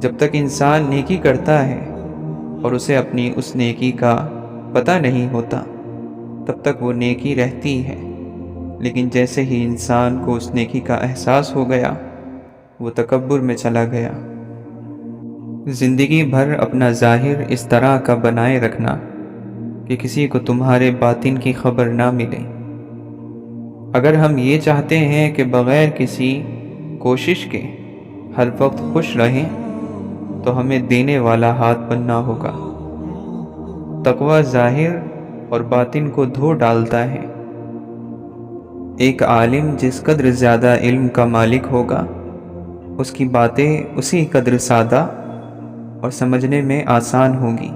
جب تک انسان نیکی کرتا ہے اور اسے اپنی اس نیکی کا پتہ نہیں ہوتا تب تک وہ نیکی رہتی ہے، لیکن جیسے ہی انسان کو اس نیکی کا احساس ہو گیا وہ تکبر میں چلا گیا۔ زندگی بھر اپنا ظاہر اس طرح کا بنائے رکھنا کہ کسی کو تمہارے باطن کی خبر نہ ملے۔ اگر ہم یہ چاہتے ہیں کہ بغیر کسی کوشش کے ہر وقت خوش رہیں تو ہمیں دینے والا ہاتھ بننا ہوگا۔ تقوی ظاہر اور باطن کو دھو ڈالتا ہے۔ ایک عالم جس قدر زیادہ علم کا مالک ہوگا اس کی باتیں اسی قدر سادہ اور سمجھنے میں آسان ہوگی۔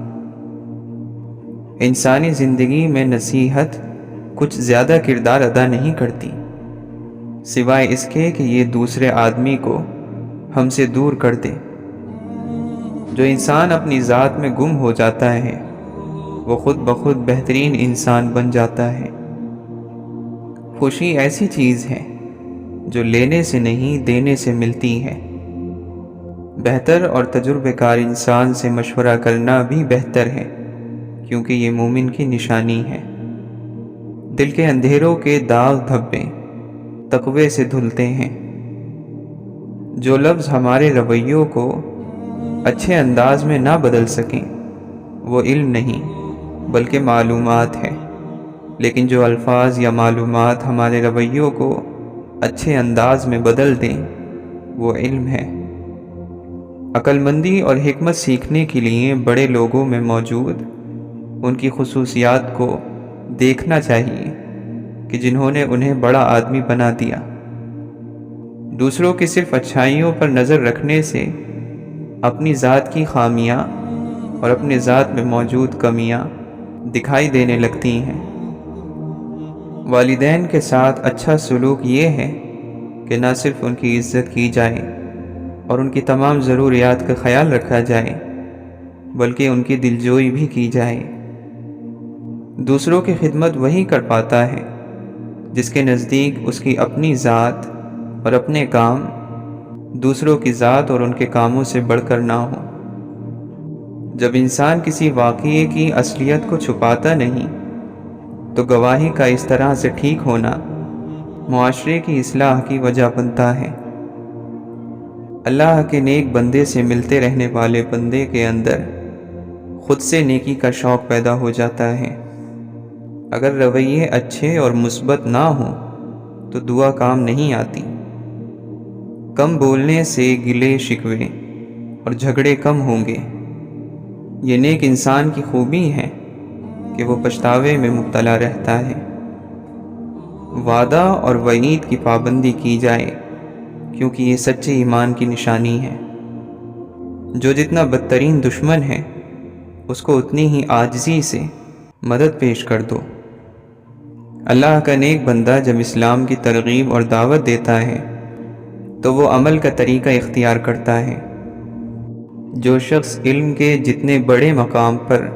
انسانی زندگی میں نصیحت کچھ زیادہ کردار ادا نہیں کرتی، سوائے اس کے کہ یہ دوسرے آدمی کو ہم سے دور کر دے۔ جو انسان اپنی ذات میں گم ہو جاتا ہے وہ خود بخود بہترین انسان بن جاتا ہے۔ خوشی ایسی چیز ہے جو لینے سے نہیں دینے سے ملتی ہے۔ بہتر اور تجربہ کار انسان سے مشورہ کرنا بھی بہتر ہے، کیونکہ یہ مومن کی نشانی ہے۔ دل کے اندھیروں کے داغ دھبے تقوی سے دھلتے ہیں۔ جو لفظ ہمارے رویوں کو اچھے انداز میں نہ بدل سکیں وہ علم نہیں بلکہ معلومات ہے، لیکن جو الفاظ یا معلومات ہمارے رویوں کو اچھے انداز میں بدل دیں وہ علم ہے۔ عقل مندی اور حکمت سیکھنے کے لیے بڑے لوگوں میں موجود ان کی خصوصیات کو دیکھنا چاہیے کہ جنہوں نے انہیں بڑا آدمی بنا دیا۔ دوسروں کی صرف اچھائیوں پر نظر رکھنے سے اپنی ذات کی خامیاں اور اپنے ذات میں موجود کمیاں دکھائی دینے لگتی ہیں۔ والدین کے ساتھ اچھا سلوک یہ ہے کہ نہ صرف ان کی عزت کی جائے اور ان کی تمام ضروریات کا خیال رکھا جائے بلکہ ان کی دلجوئی بھی کی جائے۔ دوسروں کی خدمت وہی کر پاتا ہے جس کے نزدیک اس کی اپنی ذات اور اپنے کام دوسروں کی ذات اور ان کے کاموں سے بڑھ کر نہ ہو۔ جب انسان کسی واقعے کی اصلیت کو چھپاتا نہیں تو گواہی کا اس طرح سے ٹھیک ہونا معاشرے کی اصلاح کی وجہ بنتا ہے۔ اللہ کے نیک بندے سے ملتے رہنے والے بندے کے اندر خود سے نیکی کا شوق پیدا ہو جاتا ہے۔ اگر رویے اچھے اور مثبت نہ ہوں تو دعا کام نہیں آتی۔ کم بولنے سے گلے شکوے اور جھگڑے کم ہوں گے۔ یہ نیک انسان کی خوبی ہے کہ وہ پچھتاوے میں مبتلا رہتا ہے۔ وعدہ اور وعید کی پابندی کی جائے کیونکہ یہ سچے ایمان کی نشانی ہے۔ جو جتنا بدترین دشمن ہے اس کو اتنی ہی عاجزی سے مدد پیش کر دو۔ اللہ کا نیک بندہ جب اسلام کی ترغیب اور دعوت دیتا ہے تو وہ عمل کا طریقہ اختیار کرتا ہے۔ جو شخص علم کے جتنے بڑے مقام پر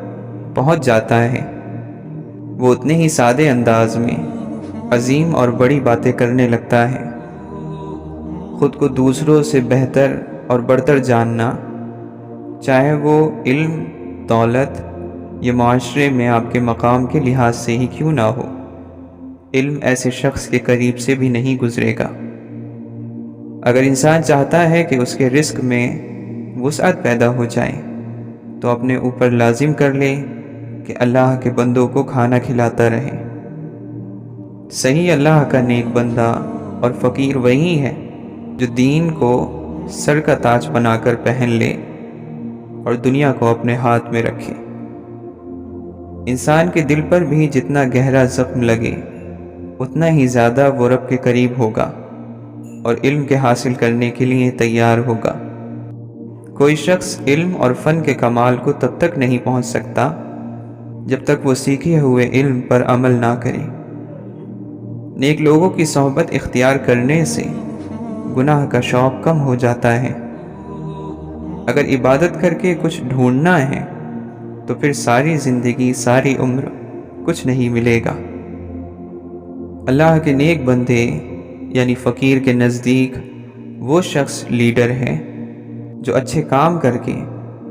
پہنچ جاتا ہے وہ اتنے ہی سادے انداز میں عظیم اور بڑی باتیں کرنے لگتا ہے۔ خود کو دوسروں سے بہتر اور برتر جاننا، چاہے وہ علم، دولت یا معاشرے میں آپ کے مقام کے لحاظ سے ہی کیوں نہ ہو، علم ایسے شخص کے قریب سے بھی نہیں گزرے گا۔ اگر انسان چاہتا ہے کہ اس کے رزق میں وسعت پیدا ہو جائے تو اپنے اوپر لازم کر لے کہ اللہ کے بندوں کو کھانا کھلاتا رہے۔ صحیح اللہ کا نیک بندہ اور فقیر وہی ہے جو دین کو سر کا تاج بنا کر پہن لے اور دنیا کو اپنے ہاتھ میں رکھے۔ انسان کے دل پر بھی جتنا گہرا زخم لگے اتنا ہی زیادہ وہ رب کے قریب ہوگا اور علم کے حاصل کرنے کے لیے تیار ہوگا۔ کوئی شخص علم اور فن کے کمال کو تب تک نہیں پہنچ سکتا جب تک وہ سیکھے ہوئے علم پر عمل نہ کرے۔ نیک لوگوں کی صحبت اختیار کرنے سے گناہ کا شوق کم ہو جاتا ہے۔ اگر عبادت کر کے کچھ ڈھونڈنا ہے تو پھر ساری زندگی، ساری عمر کچھ نہیں ملے گا۔ اللہ کے نیک بندے یعنی فقیر کے نزدیک وہ شخص لیڈر ہے جو اچھے کام کر کے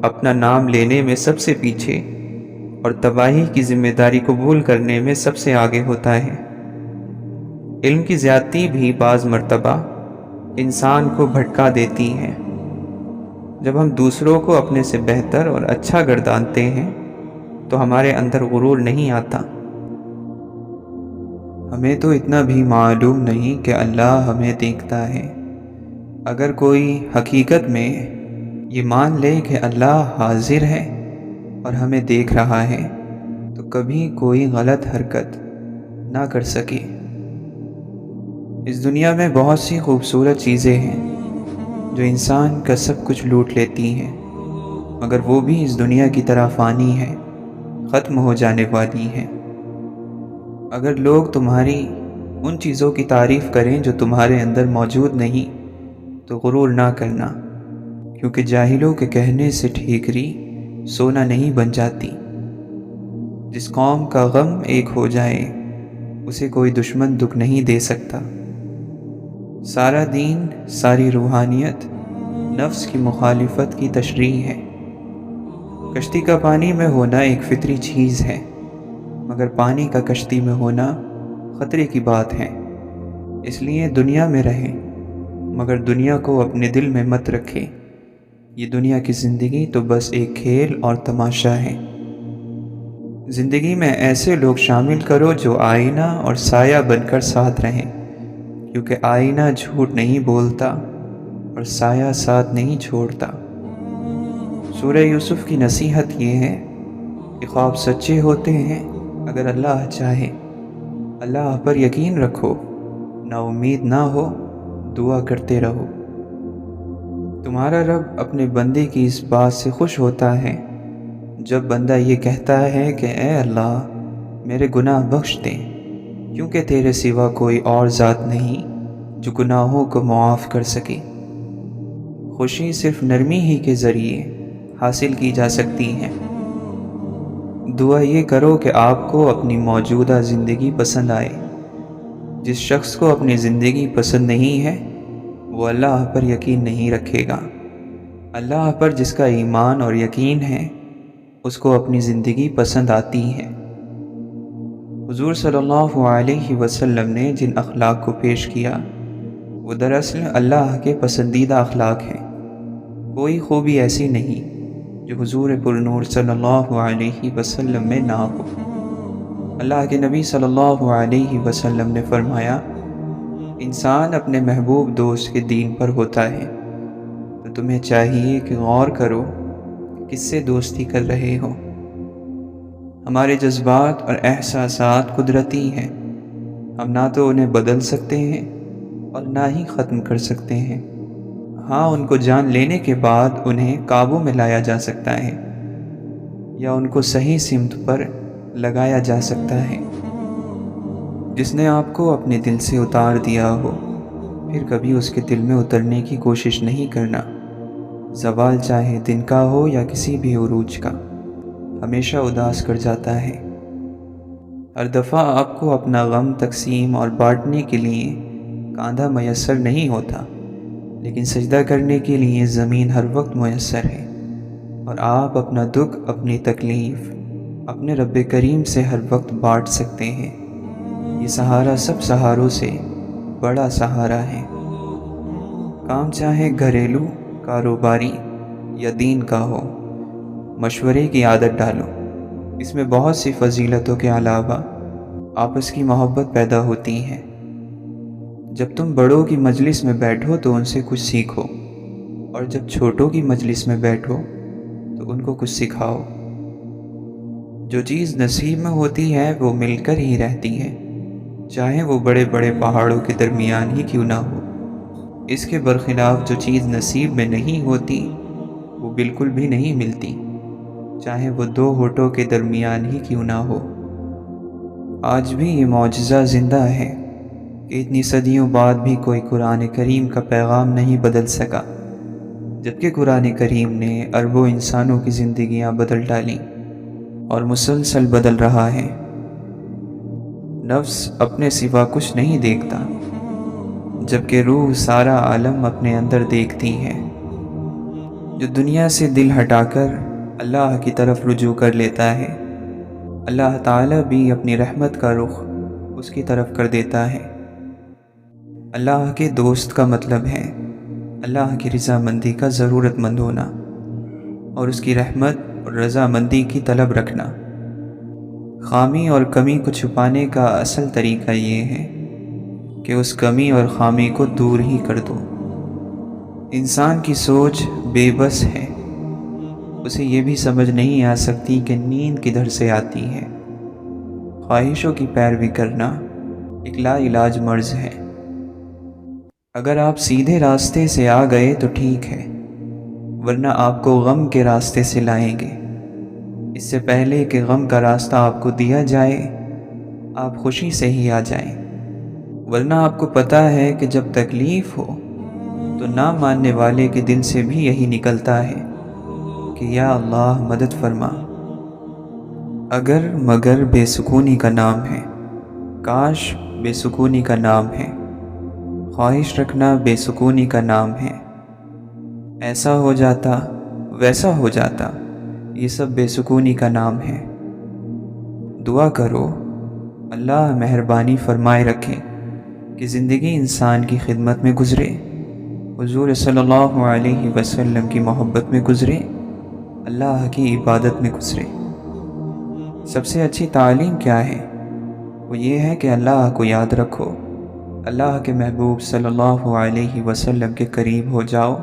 اپنا نام لینے میں سب سے پیچھے اور تباہی کی ذمہ داری قبول کرنے میں سب سے آگے ہوتا ہے۔ علم کی زیادتی بھی بعض مرتبہ انسان کو بھٹکا دیتی ہے۔ جب ہم دوسروں کو اپنے سے بہتر اور اچھا گردانتے ہیں تو ہمارے اندر غرور نہیں آتا۔ ہمیں تو اتنا بھی معلوم نہیں کہ اللہ ہمیں دیکھتا ہے۔ اگر کوئی حقیقت میں یہ مان لے کہ اللہ حاضر ہے اور ہمیں دیکھ رہا ہے تو کبھی کوئی غلط حرکت نہ کر سکے۔ اس دنیا میں بہت سی خوبصورت چیزیں ہیں جو انسان کا سب کچھ لوٹ لیتی ہیں، مگر وہ بھی اس دنیا کی طرح فانی ہے، ختم ہو جانے والی ہیں۔ اگر لوگ تمہاری ان چیزوں کی تعریف کریں جو تمہارے اندر موجود نہیں تو غرور نہ کرنا، کیونکہ جاہلوں کے کہنے سے ٹھیکری سونا نہیں بن جاتی۔ جس قوم کا غم ایک ہو جائے اسے کوئی دشمن دکھ نہیں دے سکتا۔ سارا دین، ساری روحانیت نفس کی مخالفت کی تشریح ہے۔ کشتی کا پانی میں ہونا ایک فطری چیز ہے، مگر پانی کا کشتی میں ہونا خطرے کی بات ہے۔ اس لیے دنیا میں رہیں مگر دنیا کو اپنے دل میں مت رکھیں۔ یہ دنیا کی زندگی تو بس ایک کھیل اور تماشا ہے۔ زندگی میں ایسے لوگ شامل کرو جو آئینہ اور سایہ بن کر ساتھ رہیں، کیونکہ آئینہ جھوٹ نہیں بولتا اور سایہ ساتھ نہیں چھوڑتا۔ سورہ یوسف کی نصیحت یہ ہے کہ خواب سچے ہوتے ہیں اگر اللہ چاہے۔ اللہ پر یقین رکھو، نا امید نہ ہو، دعا کرتے رہو۔ تمہارا رب اپنے بندے کی اس بات سے خوش ہوتا ہے جب بندہ یہ کہتا ہے کہ اے اللہ میرے گناہ بخش دے، کیونکہ تیرے سوا کوئی اور ذات نہیں جو گناہوں کو معاف کر سکے۔ خوشی صرف نرمی ہی کے ذریعے حاصل کی جا سکتی ہے۔ دعا یہ کرو کہ آپ کو اپنی موجودہ زندگی پسند آئے۔ جس شخص کو اپنی زندگی پسند نہیں ہے وہ اللہ پر یقین نہیں رکھے گا۔ اللہ پر جس کا ایمان اور یقین ہے اس کو اپنی زندگی پسند آتی ہے۔ حضور صلی اللہ علیہ وسلم نے جن اخلاق کو پیش کیا وہ دراصل اللہ کے پسندیدہ اخلاق ہیں۔ کوئی خوبی ایسی نہیں جو حضور پرنور صلی اللہ علیہ وسلم میں نہ ہو۔ اللہ کے نبی صلی اللہ علیہ وسلم نے فرمایا، انسان اپنے محبوب دوست کے دین پر ہوتا ہے، تو تمہیں چاہیے کہ غور کرو کس سے دوستی کر رہے ہو۔ ہمارے جذبات اور احساسات قدرتی ہیں، ہم نہ تو انہیں بدل سکتے ہیں اور نہ ہی ختم کر سکتے ہیں۔ ہاں، ان کو جان لینے کے بعد انہیں قابو میں لایا جا سکتا ہے یا ان کو صحیح سمت پر لگایا جا سکتا ہے۔ جس نے آپ کو اپنے دل سے اتار دیا ہو پھر کبھی اس کے دل میں اترنے کی کوشش نہیں کرنا۔ زوال چاہے دن کا ہو یا کسی بھی عروج کا، ہمیشہ اداس کر جاتا ہے۔ ہر دفعہ آپ کو اپنا غم تقسیم اور بانٹنے کے لیے کاندھا میسر نہیں ہوتا، لیکن سجدہ کرنے کے لیے زمین ہر وقت میسر ہے، اور آپ اپنا دکھ، اپنی تکلیف اپنے رب کریم سے ہر وقت بانٹ سکتے ہیں۔ یہ سہارا سب سہاروں سے بڑا سہارا ہے۔ کام چاہے گھریلو، کاروباری یا دین کا ہو، مشورے کی عادت ڈالو۔ اس میں بہت سی فضیلتوں کے علاوہ آپس کی محبت پیدا ہوتی ہے۔ جب تم بڑوں کی مجلس میں بیٹھو تو ان سے کچھ سیکھو، اور جب چھوٹوں کی مجلس میں بیٹھو تو ان کو کچھ سکھاؤ۔ جو چیز نصیب میں ہوتی ہے وہ مل کر ہی رہتی ہے، چاہے وہ بڑے بڑے پہاڑوں کے درمیان ہی کیوں نہ ہو۔ اس کے برخلاف جو چیز نصیب میں نہیں ہوتی وہ بالکل بھی نہیں ملتی، چاہے وہ دو ہونٹوں کے درمیان ہی کیوں نہ ہو۔ آج بھی یہ معجزہ زندہ ہے کہ اتنی صدیوں بعد بھی کوئی قرآن کریم کا پیغام نہیں بدل سکا، جبکہ قرآن کریم نے اربوں انسانوں کی زندگیاں بدل ڈالیں اور مسلسل بدل رہا ہے۔ نفس اپنے سوا کچھ نہیں دیکھتا، جبکہ روح سارا عالم اپنے اندر دیکھتی ہے۔ جو دنیا سے دل ہٹا کر اللہ کی طرف رجوع کر لیتا ہے، اللہ تعالیٰ بھی اپنی رحمت کا رخ اس کی طرف کر دیتا ہے۔ اللہ کے دوست کا مطلب ہے اللہ کی رضامندی کا ضرورت مند ہونا اور اس کی رحمت اور رضامندی کی طلب رکھنا۔ خامی اور کمی کو چھپانے کا اصل طریقہ یہ ہے کہ اس کمی اور خامی کو دور ہی کر دو۔ انسان کی سوچ بے بس ہے، اسے یہ بھی سمجھ نہیں آ سکتی کہ نیند کدھر سے آتی ہے۔ خواہشوں کی پیروی کرنا ایک لا علاج مرض ہے۔ اگر آپ سیدھے راستے سے آ گئے تو ٹھیک ہے، ورنہ آپ کو غم کے راستے سے لائیں گے۔ اس سے پہلے کہ غم کا راستہ آپ کو دیا جائے، آپ خوشی سے ہی آ جائیں، ورنہ آپ کو پتہ ہے کہ جب تکلیف ہو تو نہ ماننے والے کے دل سے بھی یہی نکلتا ہے کہ یا اللہ مدد فرما۔ اگر مگر بے سکونی کا نام ہے، کاش بے سکونی کا نام ہے، خواہش رکھنا بے سکونی کا نام ہے، ایسا ہو جاتا ویسا ہو جاتا، یہ سب بے سکونی کا نام ہے۔ دعا کرو اللہ مہربانی فرمائے رکھے کہ زندگی انسان کی خدمت میں گزرے، حضور صلی اللہ علیہ وسلم کی محبت میں گزرے، اللہ کی عبادت میں گزرے۔ سب سے اچھی تعلیم کیا ہے؟ وہ یہ ہے کہ اللہ کو یاد رکھو، اللہ کے محبوب صلی اللہ علیہ وسلم کے قریب ہو جاؤ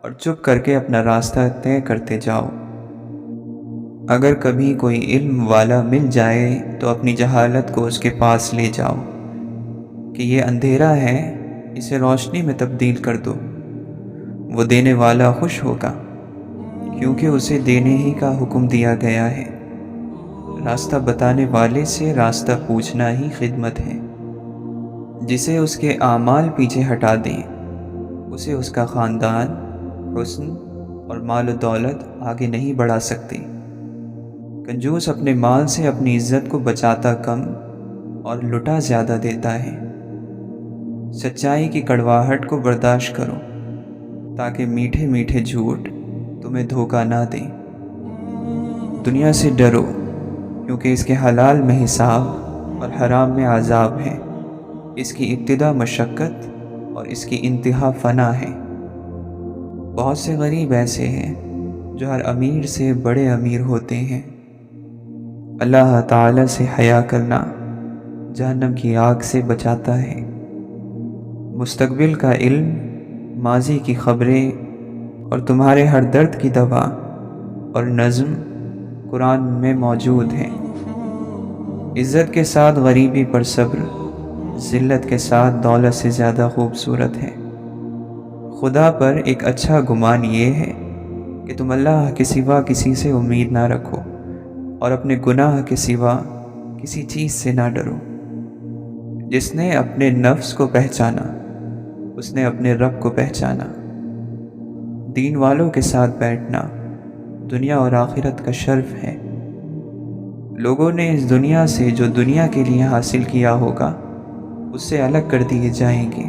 اور چپ کر کے اپنا راستہ طے کرتے جاؤ۔ اگر کبھی کوئی علم والا مل جائے تو اپنی جہالت کو اس کے پاس لے جاؤ کہ یہ اندھیرا ہے، اسے روشنی میں تبدیل کر دو۔ وہ دینے والا خوش ہوگا کیونکہ اسے دینے ہی کا حکم دیا گیا ہے۔ راستہ بتانے والے سے راستہ پوچھنا ہی خدمت ہے۔ جسے اس کے اعمال پیچھے ہٹا دیں، اسے اس کا خاندان، حسن اور مال و دولت آگے نہیں بڑھا سکتے۔ کنجوس اپنے مال سے اپنی عزت کو بچاتا کم اور لٹا زیادہ دیتا ہے۔ سچائی کی کڑواہٹ کو برداشت کرو تاکہ میٹھے میٹھے جھوٹ تمہیں دھوکہ نہ دیں۔ دنیا سے ڈرو کیونکہ اس کے حلال میں حساب اور حرام میں عذاب ہے۔ اس کی ابتدا مشقت اور اس کی انتہا فنا ہے۔ بہت سے غریب ایسے ہیں جو ہر امیر سے بڑے امیر ہوتے ہیں۔ اللہ تعالی سے حیا کرنا جہنم کی آگ سے بچاتا ہے۔ مستقبل کا علم، ماضی کی خبریں اور تمہارے ہر درد کی دوا اور نظم قرآن میں موجود ہیں۔ عزت کے ساتھ غریبی پر صبر ذلت کے ساتھ دولت سے زیادہ خوبصورت ہے۔ خدا پر ایک اچھا گمان یہ ہے کہ تم اللہ کے سوا کسی سے امید نہ رکھو اور اپنے گناہ کے سوا کسی چیز سے نہ ڈرو۔ جس نے اپنے نفس کو پہچانا، اس نے اپنے رب کو پہچانا۔ دین والوں کے ساتھ بیٹھنا دنیا اور آخرت کا شرف ہے۔ لوگوں نے اس دنیا سے جو دنیا کے لیے حاصل کیا ہوگا اس سے الگ کر دیے جائیں گے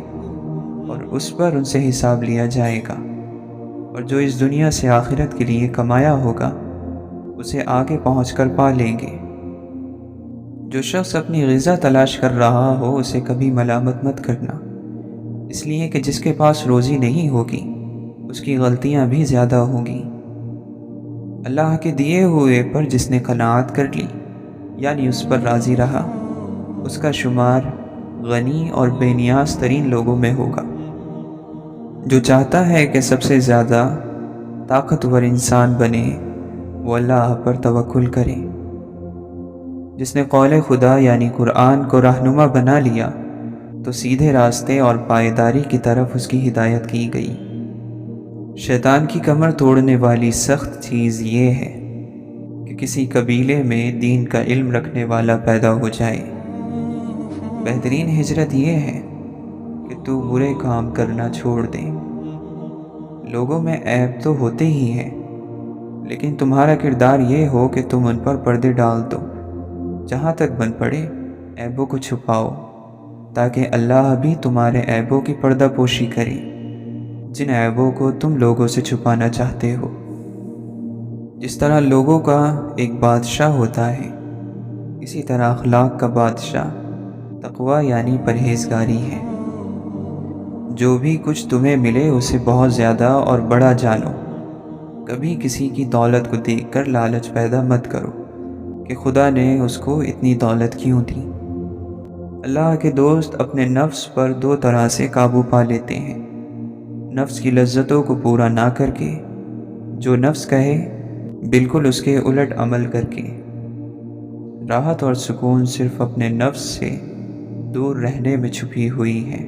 اور اس پر ان سے حساب لیا جائے گا، اور جو اس دنیا سے آخرت کے لیے کمایا ہوگا اسے آگے پہنچ کر پا لیں گے۔ جو شخص اپنی غذا تلاش کر رہا ہو اسے کبھی ملامت مت کرنا، اس لیے کہ جس کے پاس روزی نہیں ہوگی اس کی غلطیاں بھی زیادہ ہوں گی۔ اللہ کے دیے ہوئے پر جس نے قناعت کر لی، یعنی اس پر راضی رہا، اس کا شمار غنی اور بے نیاز ترین لوگوں میں ہوگا۔ جو چاہتا ہے کہ سب سے زیادہ طاقتور انسان بنے، وہ اللہ پر توکل کرے۔ جس نے قول خدا یعنی قرآن کو رہنما بنا لیا تو سیدھے راستے اور پائیداری کی طرف اس کی ہدایت کی گئی۔ شیطان کی کمر توڑنے والی سخت چیز یہ ہے کہ کسی قبیلے میں دین کا علم رکھنے والا پیدا ہو جائے۔ بہترین ہجرت یہ ہے کہ تو برے کام کرنا چھوڑ دے۔ لوگوں میں عیب تو ہوتے ہی ہیں، لیکن تمہارا کردار یہ ہو کہ تم ان پر پردے ڈال دو۔ جہاں تک بن پڑے عیبوں کو چھپاؤ تاکہ اللہ بھی تمہارے عیبوں کی پردہ پوشی کرے، جن عیبوں کو تم لوگوں سے چھپانا چاہتے ہو۔ جس طرح لوگوں کا ایک بادشاہ ہوتا ہے، اسی طرح اخلاق کا بادشاہ تقویٰ یعنی پرہیزگاری ہے۔ جو بھی کچھ تمہیں ملے اسے بہت زیادہ اور بڑا جانو۔ کبھی کسی کی دولت کو دیکھ کر لالچ پیدا مت کرو کہ خدا نے اس کو اتنی دولت کیوں دی۔ اللہ کے دوست اپنے نفس پر دو طرح سے قابو پا لیتے ہیں، نفس کی لذتوں کو پورا نہ کر کے، جو نفس کہے بالکل اس کے الٹ عمل کر کے۔ راحت اور سکون صرف اپنے نفس سے دور رہنے میں چھپی ہوئی ہے۔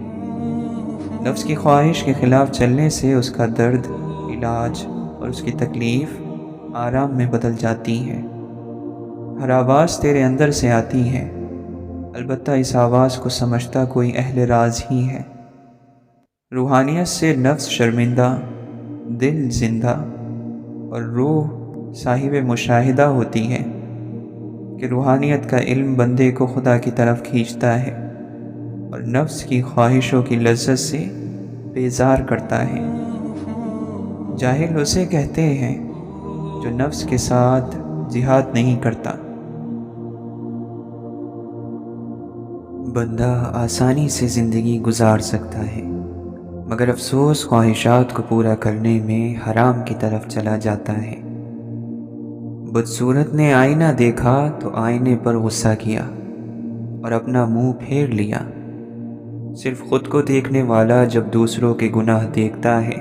نفس کی خواہش کے خلاف چلنے سے اس کا درد علاج اور اس کی تکلیف آرام میں بدل جاتی ہے۔ ہر آواز تیرے اندر سے آتی ہے، البتہ اس آواز کو سمجھتا کوئی اہل راز ہی ہے۔ روحانیت سے نفس شرمندہ، دل زندہ اور روح صاحب مشاہدہ ہوتی ہے کہ روحانیت کا علم بندے کو خدا کی طرف کھینچتا ہے اور نفس کی خواہشوں کی لذت سے بیزار کرتا ہے۔ جاہل اسے کہتے ہیں جو نفس کے ساتھ جہاد نہیں کرتا۔ بندہ آسانی سے زندگی گزار سکتا ہے، مگر افسوس خواہشات کو پورا کرنے میں حرام کی طرف چلا جاتا ہے۔ بدصورت نے آئینہ دیکھا تو آئینے پر غصہ کیا اور اپنا منہ پھیر لیا۔ صرف خود کو دیکھنے والا جب دوسروں کے گناہ دیکھتا ہے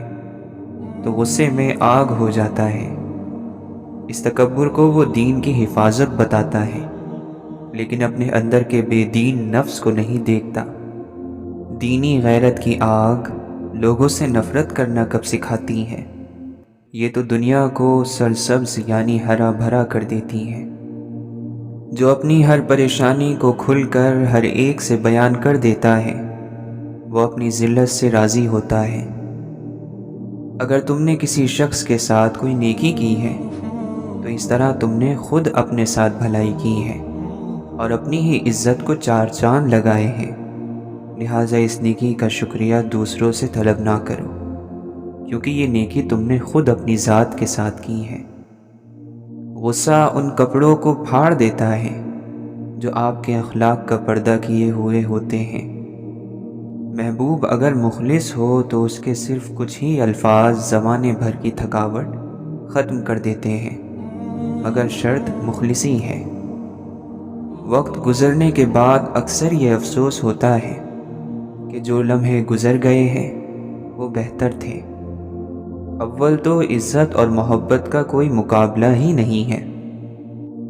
تو غصے میں آگ ہو جاتا ہے۔ اس تکبر کو وہ دین کی حفاظت بتاتا ہے، لیکن اپنے اندر کے بے دین نفس کو نہیں دیکھتا۔ دینی غیرت کی آگ لوگوں سے نفرت کرنا کب سکھاتی ہے؟ یہ تو دنیا کو سرسبز یعنی ہرا بھرا کر دیتی ہے۔ جو اپنی ہر پریشانی کو کھل کر ہر ایک سے بیان کر دیتا ہے، وہ اپنی ذلت سے راضی ہوتا ہے۔ اگر تم نے کسی شخص کے ساتھ کوئی نیکی کی ہے تو اس طرح تم نے خود اپنے ساتھ بھلائی کی ہے اور اپنی ہی عزت کو چار چاند لگائے ہیں۔ لہٰذا اس نیکی کا شکریہ دوسروں سے طلب نہ کرو، کیونکہ یہ نیکی تم نے خود اپنی ذات کے ساتھ کی ہے۔ غصہ ان کپڑوں کو پھاڑ دیتا ہے جو آپ کے اخلاق کا پردہ کیے ہوئے ہوتے ہیں۔ محبوب اگر مخلص ہو تو اس کے صرف کچھ ہی الفاظ زمانے بھر کی تھکاوٹ ختم کر دیتے ہیں، مگر شرط مخلصی ہے۔ وقت گزرنے کے بعد اکثر یہ افسوس ہوتا ہے کہ جو لمحے گزر گئے ہیں وہ بہتر تھے۔ اول تو عزت اور محبت کا کوئی مقابلہ ہی نہیں ہے،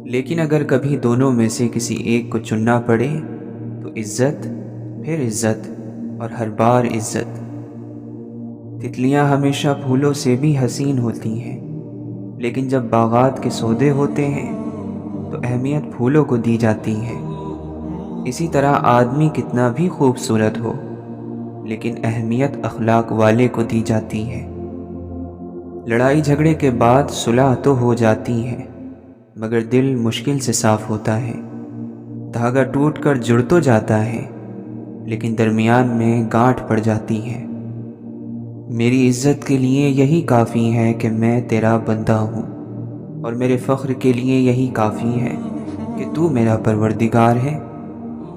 لیکن اگر کبھی دونوں میں سے کسی ایک کو چننا پڑے تو عزت، پھر عزت اور ہر بار عزت۔ تتلیاں ہمیشہ پھولوں سے بھی حسین ہوتی ہیں، لیکن جب باغات کے سودے ہوتے ہیں تو اہمیت پھولوں کو دی جاتی ہے۔ اسی طرح آدمی کتنا بھی خوبصورت ہو، لیکن اہمیت اخلاق والے کو دی جاتی ہے۔ لڑائی جھگڑے کے بعد صلح تو ہو جاتی ہے، مگر دل مشکل سے صاف ہوتا ہے۔ دھاگا ٹوٹ کر جڑ تو جاتا ہے، لیکن درمیان میں گانٹھ پڑ جاتی ہے۔ میری عزت کے لیے یہی کافی ہے کہ میں تیرا بندہ ہوں، اور میرے فخر کے لیے یہی کافی ہے کہ تو میرا پروردگار ہے۔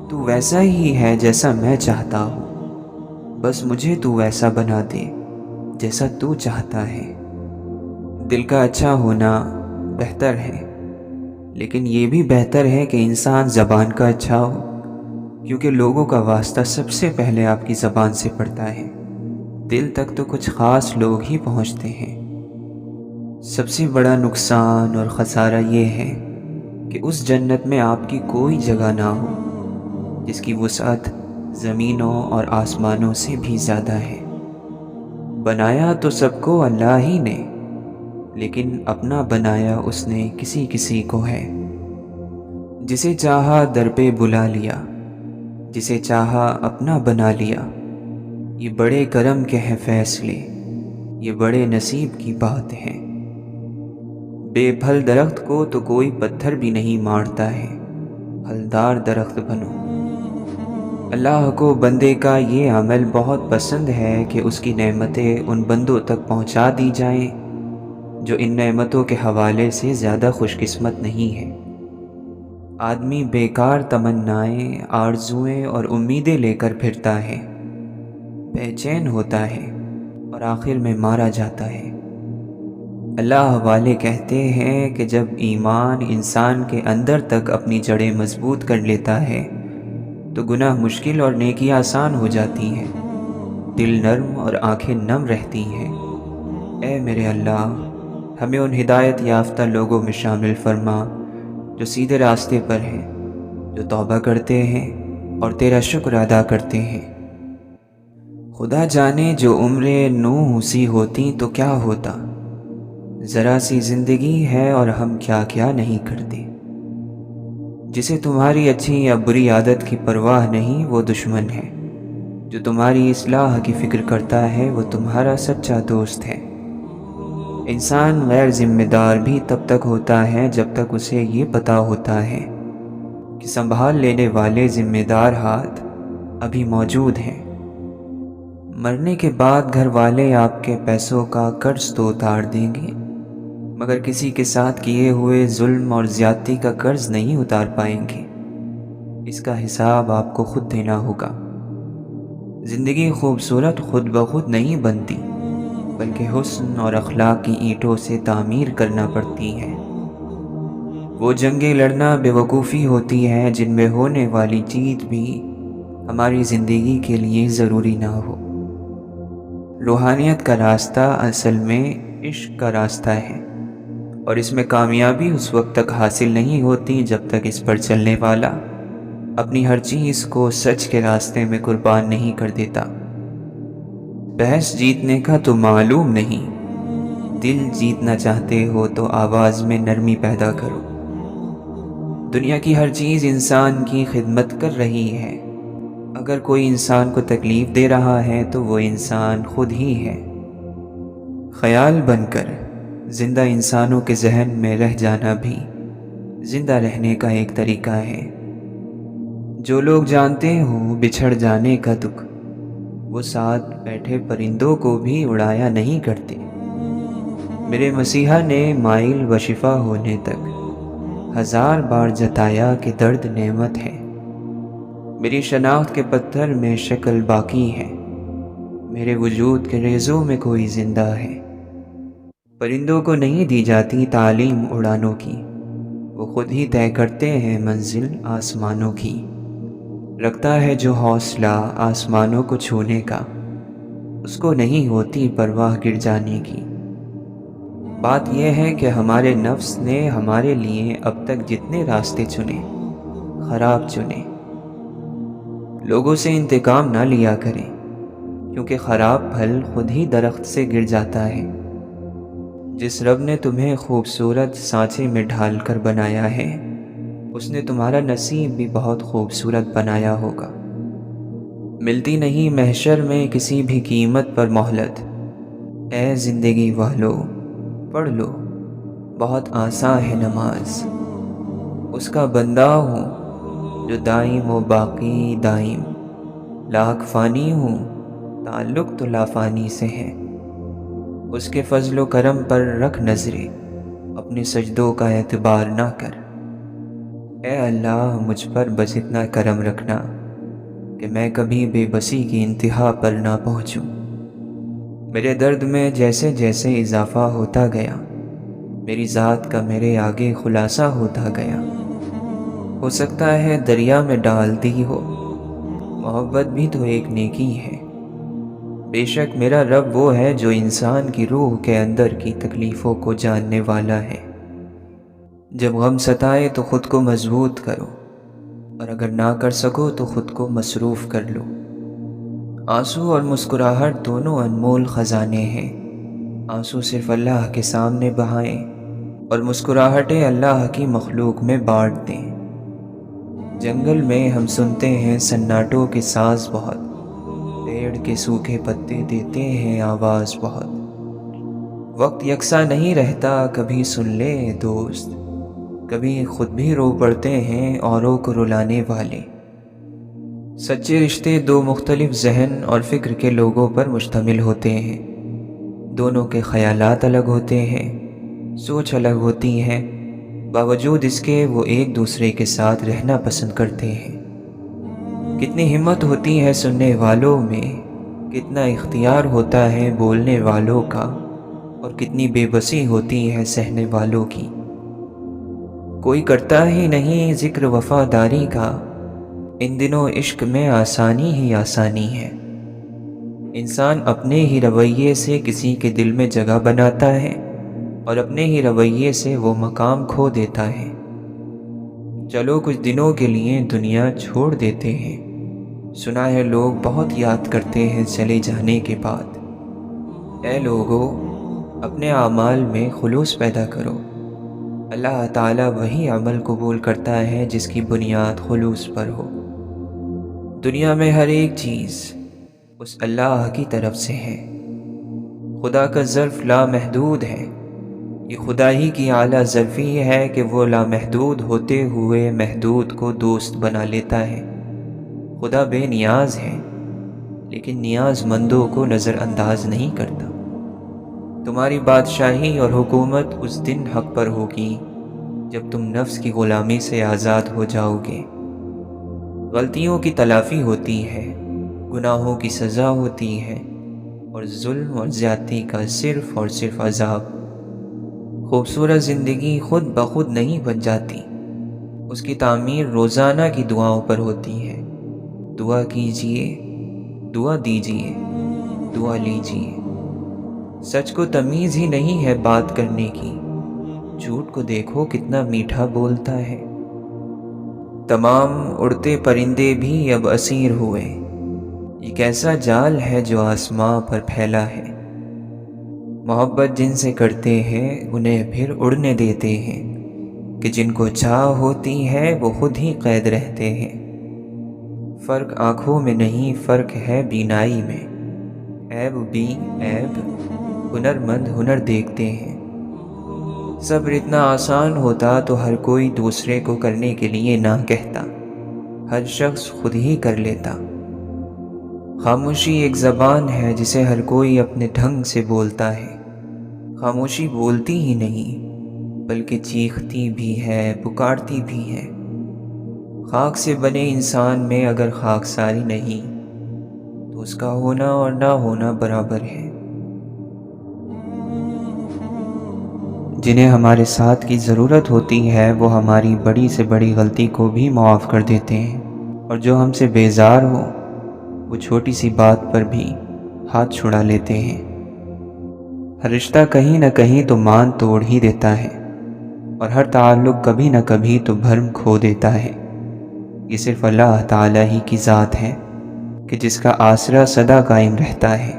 تو ویسا ہی ہے جیسا میں چاہتا ہوں، بس مجھے تو ویسا بنا دے جیسا تو چاہتا ہے۔ دل کا اچھا ہونا بہتر ہے، لیکن یہ بھی بہتر ہے کہ انسان زبان کا اچھا ہو، کیونکہ لوگوں کا واسطہ سب سے پہلے آپ کی زبان سے پڑتا ہے۔ دل تک تو کچھ خاص لوگ ہی پہنچتے ہیں۔ سب سے بڑا نقصان اور خسارہ یہ ہے کہ اس جنت میں آپ کی کوئی جگہ نہ ہو جس کی وسعت زمینوں اور آسمانوں سے بھی زیادہ ہے۔ بنایا تو سب کو اللہ ہی نے، لیکن اپنا بنایا اس نے کسی کسی کو ہے۔ جسے چاہا در پہ بلا لیا، جسے چاہا اپنا بنا لیا۔ یہ بڑے کرم کے ہیں فیصلے، یہ بڑے نصیب کی بات ہے۔ بے پھل درخت کو تو کوئی پتھر بھی نہیں مارتا ہے، پھلدار درخت بنو۔ اللہ کو بندے کا یہ عمل بہت پسند ہے کہ اس کی نعمتیں ان بندوں تک پہنچا دی جائیں جو ان نعمتوں کے حوالے سے زیادہ خوش قسمت نہیں ہیں۔ آدمی بیکار تمنائیں، آرزوئیں اور امیدیں لے کر پھرتا ہے، بے چین ہوتا ہے اور آخر میں مارا جاتا ہے۔ اللہ والے کہتے ہیں کہ جب ایمان انسان کے اندر تک اپنی جڑیں مضبوط کر لیتا ہے تو گناہ مشکل اور نیکی آسان ہو جاتی ہیں، دل نرم اور آنکھیں نم رہتی ہیں۔ اے میرے اللہ، ہمیں ان ہدایت یافتہ لوگوں میں شامل فرما جو سیدھے راستے پر ہیں، جو توبہ کرتے ہیں اور تیرا شکر ادا کرتے ہیں۔ خدا جانے جو عمریں نوح سی ہوتی تو کیا ہوتا، ذرا سی زندگی ہے اور ہم کیا کیا نہیں کرتے۔ جسے تمہاری اچھی یا بری عادت کی پرواہ نہیں وہ دشمن ہے، جو تمہاری اصلاح کی فکر کرتا ہے وہ تمہارا سچا دوست ہے۔ انسان غیر ذمہ دار بھی تب تک ہوتا ہے جب تک اسے یہ پتہ ہوتا ہے کہ سنبھال لینے والے ذمہ دار ہاتھ ابھی موجود ہیں۔ مرنے کے بعد گھر والے آپ کے پیسوں کا قرض تو اتار دیں گے، مگر کسی کے ساتھ کیے ہوئے ظلم اور زیادتی کا قرض نہیں اتار پائیں گے۔ اس کا حساب آپ کو خود دینا ہوگا۔ زندگی خوبصورت خود بخود نہیں بنتی، بلکہ حسن اور اخلاق کی اینٹوں سے تعمیر کرنا پڑتی ہے۔ وہ جنگیں لڑنا بے وقوفی ہوتی ہے جن میں ہونے والی جیت بھی ہماری زندگی کے لیے ضروری نہ ہو۔ روحانیت کا راستہ اصل میں عشق کا راستہ ہے، اور اس میں کامیابی اس وقت تک حاصل نہیں ہوتی جب تک اس پر چلنے والا اپنی ہر چیز کو سچ کے راستے میں قربان نہیں کر دیتا۔ بحث جیتنے کا تو معلوم نہیں، دل جیتنا چاہتے ہو تو آواز میں نرمی پیدا کرو۔ دنیا کی ہر چیز انسان کی خدمت کر رہی ہے، اگر کوئی انسان کو تکلیف دے رہا ہے تو وہ انسان خود ہی ہے۔ خیال بن کر زندہ انسانوں کے ذہن میں رہ جانا بھی زندہ رہنے کا ایک طریقہ ہے۔ جو لوگ جانتے ہوں بچھڑ جانے کا دکھ، وہ ساتھ بیٹھے پرندوں کو بھی اڑایا نہیں کرتے۔ میرے مسیحا نے مائل و شفا ہونے تک 1000 بار جتایا کہ درد نعمت ہے۔ میری شناخت کے پتھر میں شکل باقی ہے، میرے وجود کے ریزوں میں کوئی زندہ ہے۔ پرندوں کو نہیں دی جاتی تعلیم اڑانوں کی، وہ خود ہی طے کرتے ہیں منزل آسمانوں کی۔ رکھتا ہے جو حوصلہ آسمانوں کو چھونے کا، اس کو نہیں ہوتی پرواہ گر جانے کی۔ بات یہ ہے کہ ہمارے نفس نے ہمارے لیے اب تک جتنے راستے چنے، خراب چنے۔ لوگوں سے انتقام نہ لیا کریں، کیونکہ خراب پھل خود ہی درخت سے گر جاتا ہے۔ جس رب نے تمہیں خوبصورت سانچے میں ڈھال کر بنایا ہے، اس نے تمہارا نصیب بھی بہت خوبصورت بنایا ہوگا۔ ملتی نہیں محشر میں کسی بھی قیمت پر مہلت۔ اے زندگی والو، پڑھ لو، بہت آسان ہے نماز۔ اس کا بندہ ہوں جو دائم و باقی دائم، لاکھ فانی ہوں تعلق تو لافانی سے ہے۔ اس کے فضل و کرم پر رکھ نظریں، اپنے سجدوں کا اعتبار نہ کر۔ اے اللہ، مجھ پر بس اتنا کرم رکھنا کہ میں کبھی بے بسی کی انتہا پر نہ پہنچوں۔ میرے درد میں جیسے جیسے اضافہ ہوتا گیا، میری ذات کا میرے آگے خلاصہ ہوتا گیا۔ ہو سکتا ہے دریا میں ڈال دی ہو، محبت بھی تو ایک نیکی ہے۔ بے شک میرا رب وہ ہے جو انسان کی روح کے اندر کی تکلیفوں کو جاننے والا ہے۔ جب غم ستائے تو خود کو مضبوط کرو، اور اگر نہ کر سکو تو خود کو مصروف کر لو۔ آنسو اور مسکراہٹ دونوں انمول خزانے ہیں۔ آنسو صرف اللہ کے سامنے بہائیں اور مسکراہٹیں اللہ کی مخلوق میں بانٹ دیں۔ جنگل میں ہم سنتے ہیں سناٹوں کے ساز بہت، پیڑ کے سوکھے پتے دیتے ہیں آواز بہت۔ وقت یکساں نہیں رہتا، کبھی سن لے دوست، کبھی خود بھی رو پڑتے ہیں اوروں کو رلانے والے۔ سچے رشتے دو مختلف ذہن اور فکر کے لوگوں پر مشتمل ہوتے ہیں۔ دونوں کے خیالات الگ ہوتے ہیں، سوچ الگ ہوتی ہیں، باوجود اس کے وہ ایک دوسرے کے ساتھ رہنا پسند کرتے ہیں۔ کتنی ہمت ہوتی ہے سننے والوں میں، کتنا اختیار ہوتا ہے بولنے والوں کا، اور کتنی بے بسی ہوتی ہے سہنے والوں کی۔ کوئی کرتا ہی نہیں ذکر وفاداری کا، ان دنوں عشق میں آسانی ہی آسانی ہے۔ انسان اپنے ہی رویے سے کسی کے دل میں جگہ بناتا ہے، اور اپنے ہی رویے سے وہ مقام کھو دیتا ہے۔ چلو کچھ دنوں کے لیے دنیا چھوڑ دیتے ہیں، سنا ہے لوگ بہت یاد کرتے ہیں چلے جانے کے بعد۔ اے لوگو، اپنے اعمال میں خلوص پیدا کرو۔ اللہ تعالیٰ وہی عمل قبول کرتا ہے جس کی بنیاد خلوص پر ہو۔ دنیا میں ہر ایک چیز اس اللہ کی طرف سے ہے۔ خدا کا ظرف لامحدود ہے۔ یہ خدا ہی کی اعلیٰ ظرفی ہے کہ وہ لامحدود ہوتے ہوئے محدود کو دوست بنا لیتا ہے۔ خدا بے نیاز ہے، لیکن نیاز مندوں کو نظر انداز نہیں کرتا۔ تمہاری بادشاہی اور حکومت اس دن حق پر ہوگی جب تم نفس کی غلامی سے آزاد ہو جاؤ گے۔ غلطیوں کی تلافی ہوتی ہے، گناہوں کی سزا ہوتی ہے، اور ظلم اور زیادتی کا صرف اور صرف عذاب۔ خوبصورت زندگی خود بخود نہیں بن جاتی، اس کی تعمیر روزانہ کی دعاؤں پر ہوتی ہے۔ دعا کیجئے، دعا دیجئے، دعا لیجئے۔ سچ کو تمیز ہی نہیں ہے بات کرنے کی، جھوٹ کو دیکھو کتنا میٹھا بولتا ہے۔ تمام اڑتے پرندے بھی اب اسیر ہوئے، یہ کیسا جال ہے جو آسماں پر پھیلا ہے۔ محبت جن سے کرتے ہیں انہیں پھر اڑنے دیتے ہیں، کہ جن کو چاہ ہوتی ہے وہ خود ہی قید رہتے ہیں۔ فرق آنکھوں میں نہیں، فرق ہے بینائی میں۔ عیب بھی عیب، ہنر مند ہنر دیکھتے ہیں۔ صبر اتنا آسان ہوتا تو ہر کوئی دوسرے کو کرنے کے لیے نہ کہتا، ہر شخص خود ہی کر لیتا۔ خاموشی ایک زبان ہے جسے ہر کوئی اپنے ڈھنگ سے بولتا ہے۔ خاموشی بولتی ہی نہیں، بلکہ چیختی بھی ہے، پکارتی بھی ہے۔ خاک سے بنے انسان میں اگر خاکساری نہیں تو اس کا ہونا اور نہ ہونا برابر ہے۔ جنہیں ہمارے ساتھ کی ضرورت ہوتی ہے وہ ہماری بڑی سے بڑی غلطی کو بھی معاف کر دیتے ہیں، اور جو ہم سے بیزار ہو وہ چھوٹی سی بات پر بھی ہاتھ چھڑا لیتے ہیں۔ ہر رشتہ کہیں نہ کہیں تو مان توڑ ہی دیتا ہے، اور ہر تعلق کبھی نہ کبھی تو بھرم کھو دیتا ہے۔ یہ صرف اللہ تعالیٰ ہی کی ذات ہے کہ جس کا آسرا سدا قائم رہتا ہے۔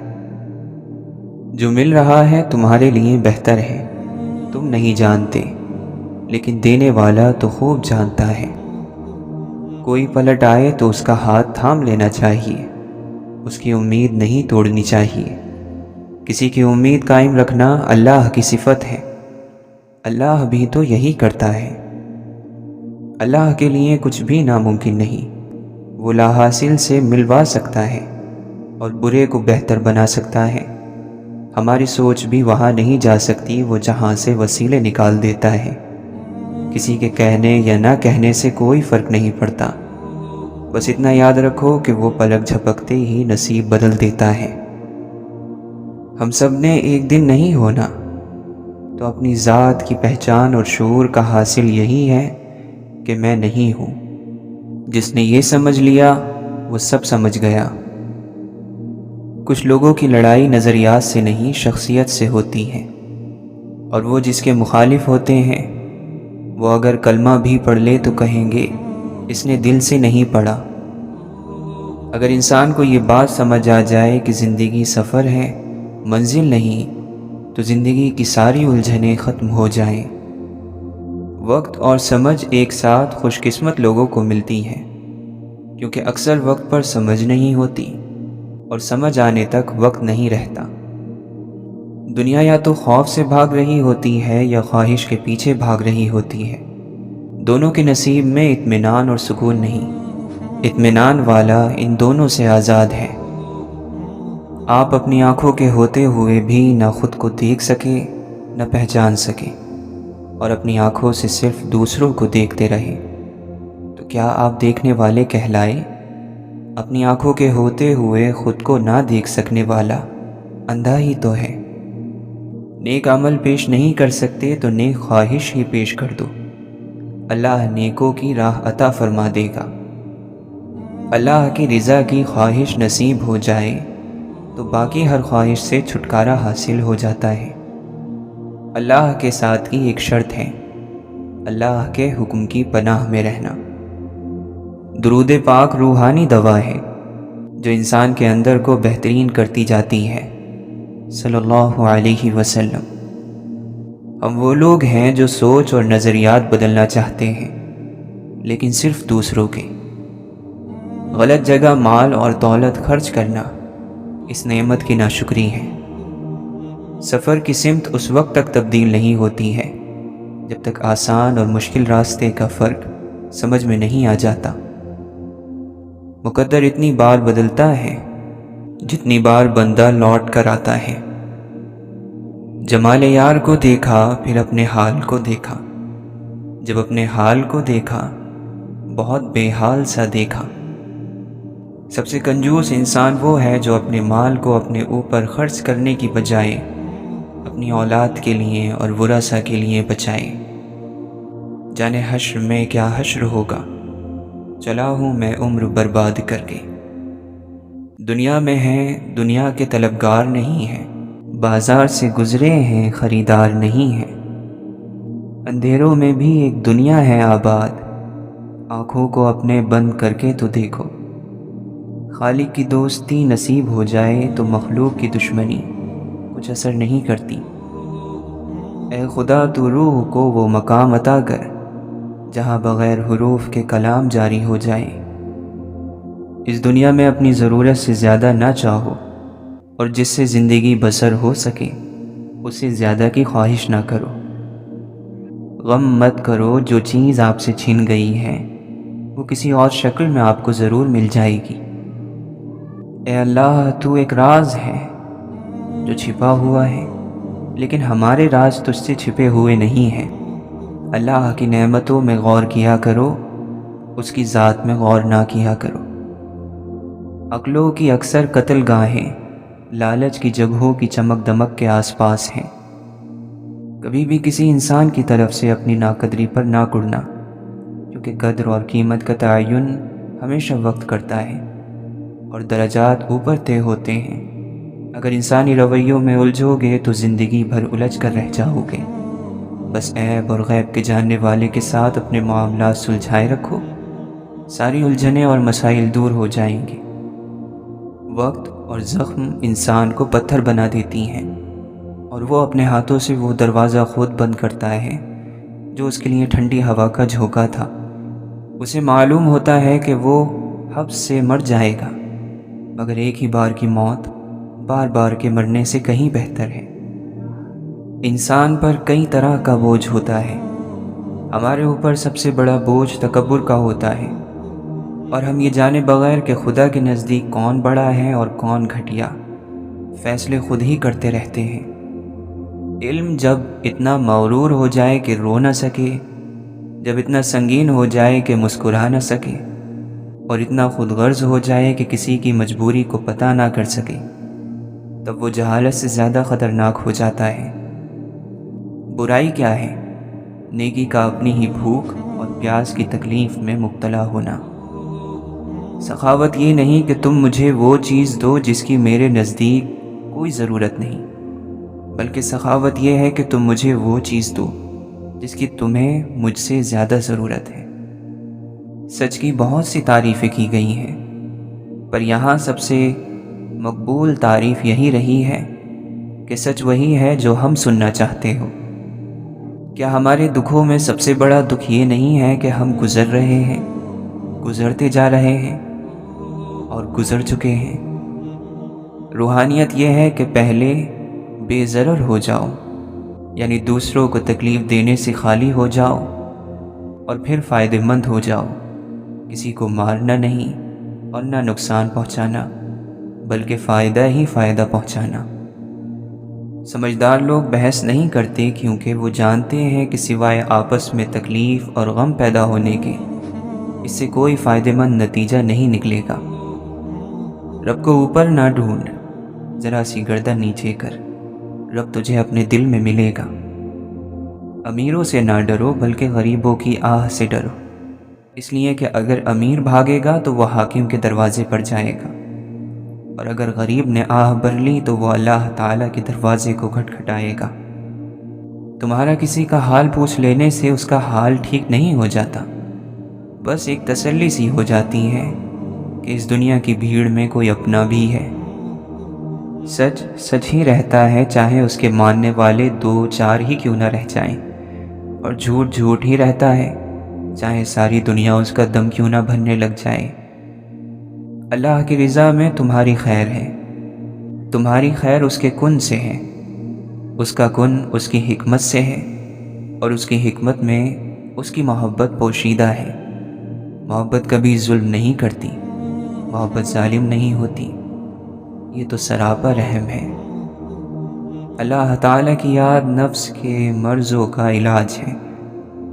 جو مل رہا ہے تمہارے لیے بہتر ہے، تم نہیں جانتے، لیکن دینے والا تو خوب جانتا ہے۔ کوئی پلٹ آئے تو اس کا ہاتھ تھام لینا چاہیے، اس کی امید نہیں توڑنی چاہیے۔ کسی کی امید قائم رکھنا اللہ کی صفت ہے، اللہ بھی تو یہی کرتا ہے۔ اللہ کے لیے کچھ بھی ناممکن نہیں، وہ لا حاصل سے ملوا سکتا ہے اور برے کو بہتر بنا سکتا ہے۔ ہماری سوچ بھی وہاں نہیں جا سکتی، وہ جہاں سے وسیلے نکال دیتا ہے۔ کسی کے کہنے یا نہ کہنے سے کوئی فرق نہیں پڑتا، بس اتنا یاد رکھو کہ وہ پلک جھپکتے ہی نصیب بدل دیتا ہے۔ ہم سب نے ایک دن نہیں ہونا، تو اپنی ذات کی پہچان اور شعور کا حاصل یہی ہے کہ میں نہیں ہوں۔ جس نے یہ سمجھ لیا وہ سب سمجھ گیا۔ کچھ لوگوں کی لڑائی نظریات سے نہیں شخصیت سے ہوتی ہے، اور وہ جس کے مخالف ہوتے ہیں وہ اگر کلمہ بھی پڑھ لے تو کہیں گے اس نے دل سے نہیں پڑھا۔ اگر انسان کو یہ بات سمجھ آ جائے کہ زندگی سفر ہے، منزل نہیں، تو زندگی کی ساری الجھنیں ختم ہو جائیں۔ وقت اور سمجھ ایک ساتھ خوش قسمت لوگوں کو ملتی ہیں، کیونکہ اکثر وقت پر سمجھ نہیں ہوتی، اور سمجھ آنے تک وقت نہیں رہتا۔ دنیا یا تو خوف سے بھاگ رہی ہوتی ہے یا خواہش کے پیچھے بھاگ رہی ہوتی ہے۔ دونوں کے نصیب میں اطمینان اور سکون نہیں، اطمینان والا ان دونوں سے آزاد ہے۔ آپ اپنی آنکھوں کے ہوتے ہوئے بھی نہ خود کو دیکھ سکے نہ پہچان سکے، اور اپنی آنکھوں سے صرف دوسروں کو دیکھتے رہے، تو کیا آپ دیکھنے والے کہلائے؟ اپنی آنکھوں کے ہوتے ہوئے خود کو نہ دیکھ سکنے والا اندھا ہی تو ہے۔ نیک عمل پیش نہیں کر سکتے تو نیک خواہش ہی پیش کر دو، اللہ نیکوں کی راہ عطا فرما دے گا۔ اللہ کی رضا کی خواہش نصیب ہو جائے تو باقی ہر خواہش سے چھٹکارا حاصل ہو جاتا ہے۔ اللہ کے ساتھ کی ایک شرط ہے، اللہ کے حکم کی پناہ میں رہنا۔ درود پاک روحانی دوا ہے جو انسان کے اندر کو بہترین کرتی جاتی ہے۔ صلی اللہ علیہ وسلم۔ ہم وہ لوگ ہیں جو سوچ اور نظریات بدلنا چاہتے ہیں، لیکن صرف دوسروں کے۔ غلط جگہ مال اور دولت خرچ کرنا اس نعمت کی ناشکری ہے۔ سفر کی سمت اس وقت تک تبدیل نہیں ہوتی ہے جب تک آسان اور مشکل راستے کا فرق سمجھ میں نہیں آ جاتا۔ مقدر اتنی بار بدلتا ہے جتنی بار بندہ لوٹ کر آتا ہے۔ جمال یار کو دیکھا پھر اپنے حال کو دیکھا، جب اپنے حال کو دیکھا بہت بے حال سا دیکھا۔ سب سے کنجوس انسان وہ ہے جو اپنے مال کو اپنے اوپر خرچ کرنے کی بجائے اپنی اولاد کے لیے اور ورثہ کے لیے بچائے۔ جانے حشر میں کیا حشر ہوگا، چلا ہوں میں عمر برباد کر کے۔ دنیا میں ہیں دنیا کے طلبگار نہیں ہیں، بازار سے گزرے ہیں خریدار نہیں ہیں۔ اندھیروں میں بھی ایک دنیا ہے آباد، آنکھوں کو اپنے بند کر کے تو دیکھو۔ خالق کی دوستی نصیب ہو جائے تو مخلوق کی دشمنی کچھ اثر نہیں کرتی۔ اے خدا تو روح کو وہ مقام عطا کر جہاں بغیر حروف کے کلام جاری ہو جائے۔ اس دنیا میں اپنی ضرورت سے زیادہ نہ چاہو، اور جس سے زندگی بسر ہو سکے اس سے زیادہ کی خواہش نہ کرو۔ غم مت کرو، جو چیز آپ سے چھین گئی ہے وہ کسی اور شکل میں آپ کو ضرور مل جائے گی۔ اے اللہ تو ایک راز ہے جو چھپا ہوا ہے، لیکن ہمارے راز تجھ سے چھپے ہوئے نہیں ہیں۔ اللہ کی نعمتوں میں غور کیا کرو، اس کی ذات میں غور نہ کیا کرو۔ عقلوں کی اکثر قتل گاہیں لالچ کی جگہوں کی چمک دمک کے آس پاس ہیں۔ کبھی بھی کسی انسان کی طرف سے اپنی ناقدری پر نہ کڑنا، کیونکہ قدر اور قیمت کا تعین ہمیشہ وقت کرتا ہے اور درجات اوپر طے ہوتے ہیں۔ اگر انسانی رویوں میں الجھو گے تو زندگی بھر الجھ کر رہ جاؤ گے۔ بس عیب اور غیب کے جاننے والے کے ساتھ اپنے معاملات سلجھائے رکھو، ساری الجھنیں اور مسائل دور ہو جائیں گے۔ وقت اور زخم انسان کو پتھر بنا دیتی ہیں، اور وہ اپنے ہاتھوں سے وہ دروازہ خود بند کرتا ہے جو اس کے لیے ٹھنڈی ہوا کا جھونکا تھا۔ اسے معلوم ہوتا ہے کہ وہ حبس سے مر جائے گا، مگر ایک ہی بار کی موت بار بار کے مرنے سے کہیں بہتر ہے۔ انسان پر کئی طرح کا بوجھ ہوتا ہے۔ ہمارے اوپر سب سے بڑا بوجھ تکبر کا ہوتا ہے، اور ہم یہ جانے بغیر کہ خدا کے نزدیک کون بڑا ہے اور کون گھٹیا، فیصلے خود ہی کرتے رہتے ہیں۔ علم جب اتنا مغرور ہو جائے کہ رو نہ سکے، جب اتنا سنگین ہو جائے کہ مسکرا نہ سکے، اور اتنا خود غرض ہو جائے کہ کسی کی مجبوری کو پتہ نہ کر سکے، تب وہ جہالت سے زیادہ خطرناک ہو جاتا ہے۔ برائی کیا ہے؟ نیکی کا اپنی ہی بھوک اور پیاس کی تکلیف میں مبتلا ہونا۔ سخاوت یہ نہیں کہ تم مجھے وہ چیز دو جس کی میرے نزدیک کوئی ضرورت نہیں، بلکہ سخاوت یہ ہے کہ تم مجھے وہ چیز دو جس کی تمہیں مجھ سے زیادہ ضرورت ہے۔ سچ کی بہت سی تعریفیں کی گئی ہیں، پر یہاں سب سے مقبول تعریف یہی رہی ہے کہ سچ وہی ہے جو ہم سننا چاہتے ہو۔ کیا ہمارے دکھوں میں سب سے بڑا دکھ یہ نہیں ہے کہ ہم گزر رہے ہیں، گزرتے جا رہے ہیں اور گزر چکے ہیں؟ روحانیت یہ ہے کہ پہلے بے ضرر ہو جاؤ، یعنی دوسروں کو تکلیف دینے سے خالی ہو جاؤ، اور پھر فائدہ مند ہو جاؤ کسی کو مارنا نہیں اور نہ نقصان پہنچانا، بلکہ فائدہ ہی فائدہ پہنچانا۔ سمجھدار لوگ بحث نہیں کرتے کیونکہ وہ جانتے ہیں کہ سوائے آپس میں تکلیف اور غم پیدا ہونے کے اس سے کوئی فائدہ مند نتیجہ نہیں نکلے گا۔ رب کو اوپر نہ ڈھونڈ، ذرا سی گردن نیچے کر، رب تجھے اپنے دل میں ملے گا۔ امیروں سے نہ ڈرو بلکہ غریبوں کی آہ سے ڈرو، اس لیے کہ اگر امیر بھاگے گا تو وہ حاکم کے دروازے پر جائے گا، اور اگر غریب نے آہ بھر لی تو وہ اللہ تعالیٰ کے دروازے کو کھٹکھٹائے گا۔ تمہارا کسی کا حال پوچھ لینے سے اس کا حال ٹھیک نہیں ہو جاتا، بس ایک تسلی سی ہو جاتی ہے کہ اس دنیا کی بھیڑ میں کوئی اپنا بھی ہے۔ سچ سچ ہی رہتا ہے، چاہے اس کے ماننے والے 2-4 ہی کیوں نہ رہ جائیں، اور جھوٹ جھوٹ ہی رہتا ہے، چاہے ساری دنیا اس کا دم کیوں نہ بھرنے لگ جائے۔ اللہ کی رضا میں تمہاری خیر ہے، تمہاری خیر اس کے کن سے ہے، اس کا کن اس کی حکمت سے ہے، اور اس کی حکمت میں اس کی محبت پوشیدہ ہے۔ محبت کبھی ظلم نہیں کرتی، محبت ظالم نہیں ہوتی، یہ تو سراپا رحم ہے۔ اللہ تعالیٰ کی یاد نفس کے مرضوں کا علاج ہے،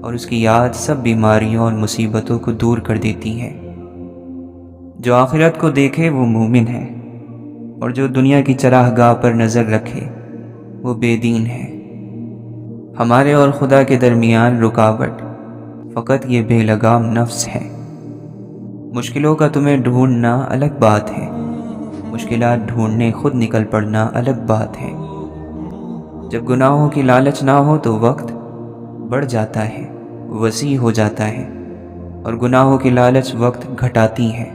اور اس کی یاد سب بیماریوں اور مصیبتوں کو دور کر دیتی ہے۔ جو آخرت کو دیکھے وہ مومن ہے، اور جو دنیا کی چراگاہ پر نظر رکھے وہ بے دین ہے۔ ہمارے اور خدا کے درمیان رکاوٹ فقط یہ بے لگام نفس ہے۔ مشکلوں کا تمہیں ڈھونڈنا الگ بات ہے، مشکلات ڈھونڈنے خود نکل پڑنا الگ بات ہے۔ جب گناہوں کی لالچ نہ ہو تو وقت بڑھ جاتا ہے، وسیع ہو جاتا ہے، اور گناہوں کی لالچ وقت گھٹاتی ہے۔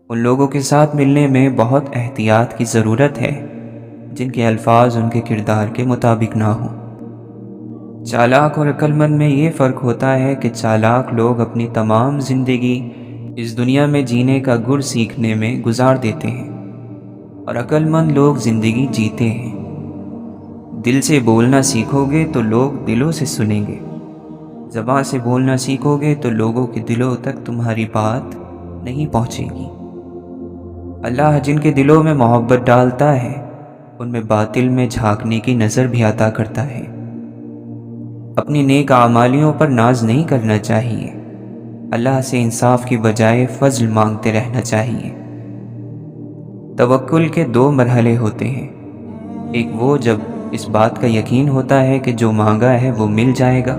ان لوگوں کے ساتھ ملنے میں بہت احتیاط کی ضرورت ہے جن کے الفاظ ان کے کردار کے مطابق نہ ہوں۔ چالاک اور عقل مند میں یہ فرق ہوتا ہے کہ چالاک لوگ اپنی تمام زندگی اس دنیا میں جینے کا گر سیکھنے میں گزار دیتے ہیں، اور عقل مند لوگ زندگی جیتے ہیں۔ دل سے بولنا سیکھو گے تو لوگ دلوں سے سنیں گے، زبان سے بولنا سیکھو گے تو لوگوں کے دلوں تک تمہاری بات نہیں پہنچے گی۔ اللہ جن کے دلوں میں محبت ڈالتا ہے ان میں باطل میں جھانکنے کی نظر بھی عطا کرتا ہے۔ اپنی نیک اعمالیوں پر ناز نہیں کرنا چاہیے، اللہ سے انصاف کی بجائے فضل مانگتے رہنا چاہیے۔ توکل کے 2 مرحلے ہوتے ہیں، ایک وہ جب اس بات کا یقین ہوتا ہے کہ جو مانگا ہے وہ مل جائے گا،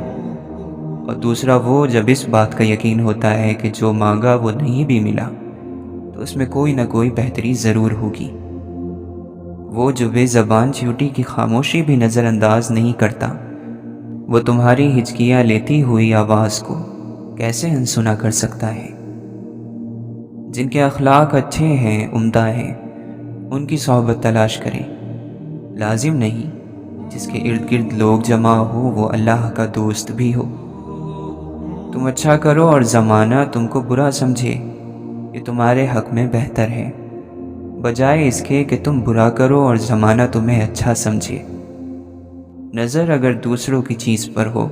اور دوسرا وہ جب اس بات کا یقین ہوتا ہے کہ جو مانگا وہ نہیں بھی ملا تو اس میں کوئی نہ کوئی بہتری ضرور ہوگی۔ وہ جو بے زبان چیونٹی کی خاموشی بھی نظر انداز نہیں کرتا، وہ تمہاری ہچکیاں لیتی ہوئی آواز کو کیسے انسنا کر سکتا ہے۔ جن کے اخلاق اچھے ہیں، عمدہ ہیں، ان کی صحبت تلاش کریں۔ لازم نہیں جس کے ارد گرد لوگ جمع ہو وہ اللہ کا دوست بھی ہو۔ تم اچھا کرو اور زمانہ تم کو برا سمجھے، یہ تمہارے حق میں بہتر ہے، بجائے اس کے کہ تم برا کرو اور زمانہ تمہیں اچھا سمجھے۔ نظر اگر دوسروں کی چیز پر ہو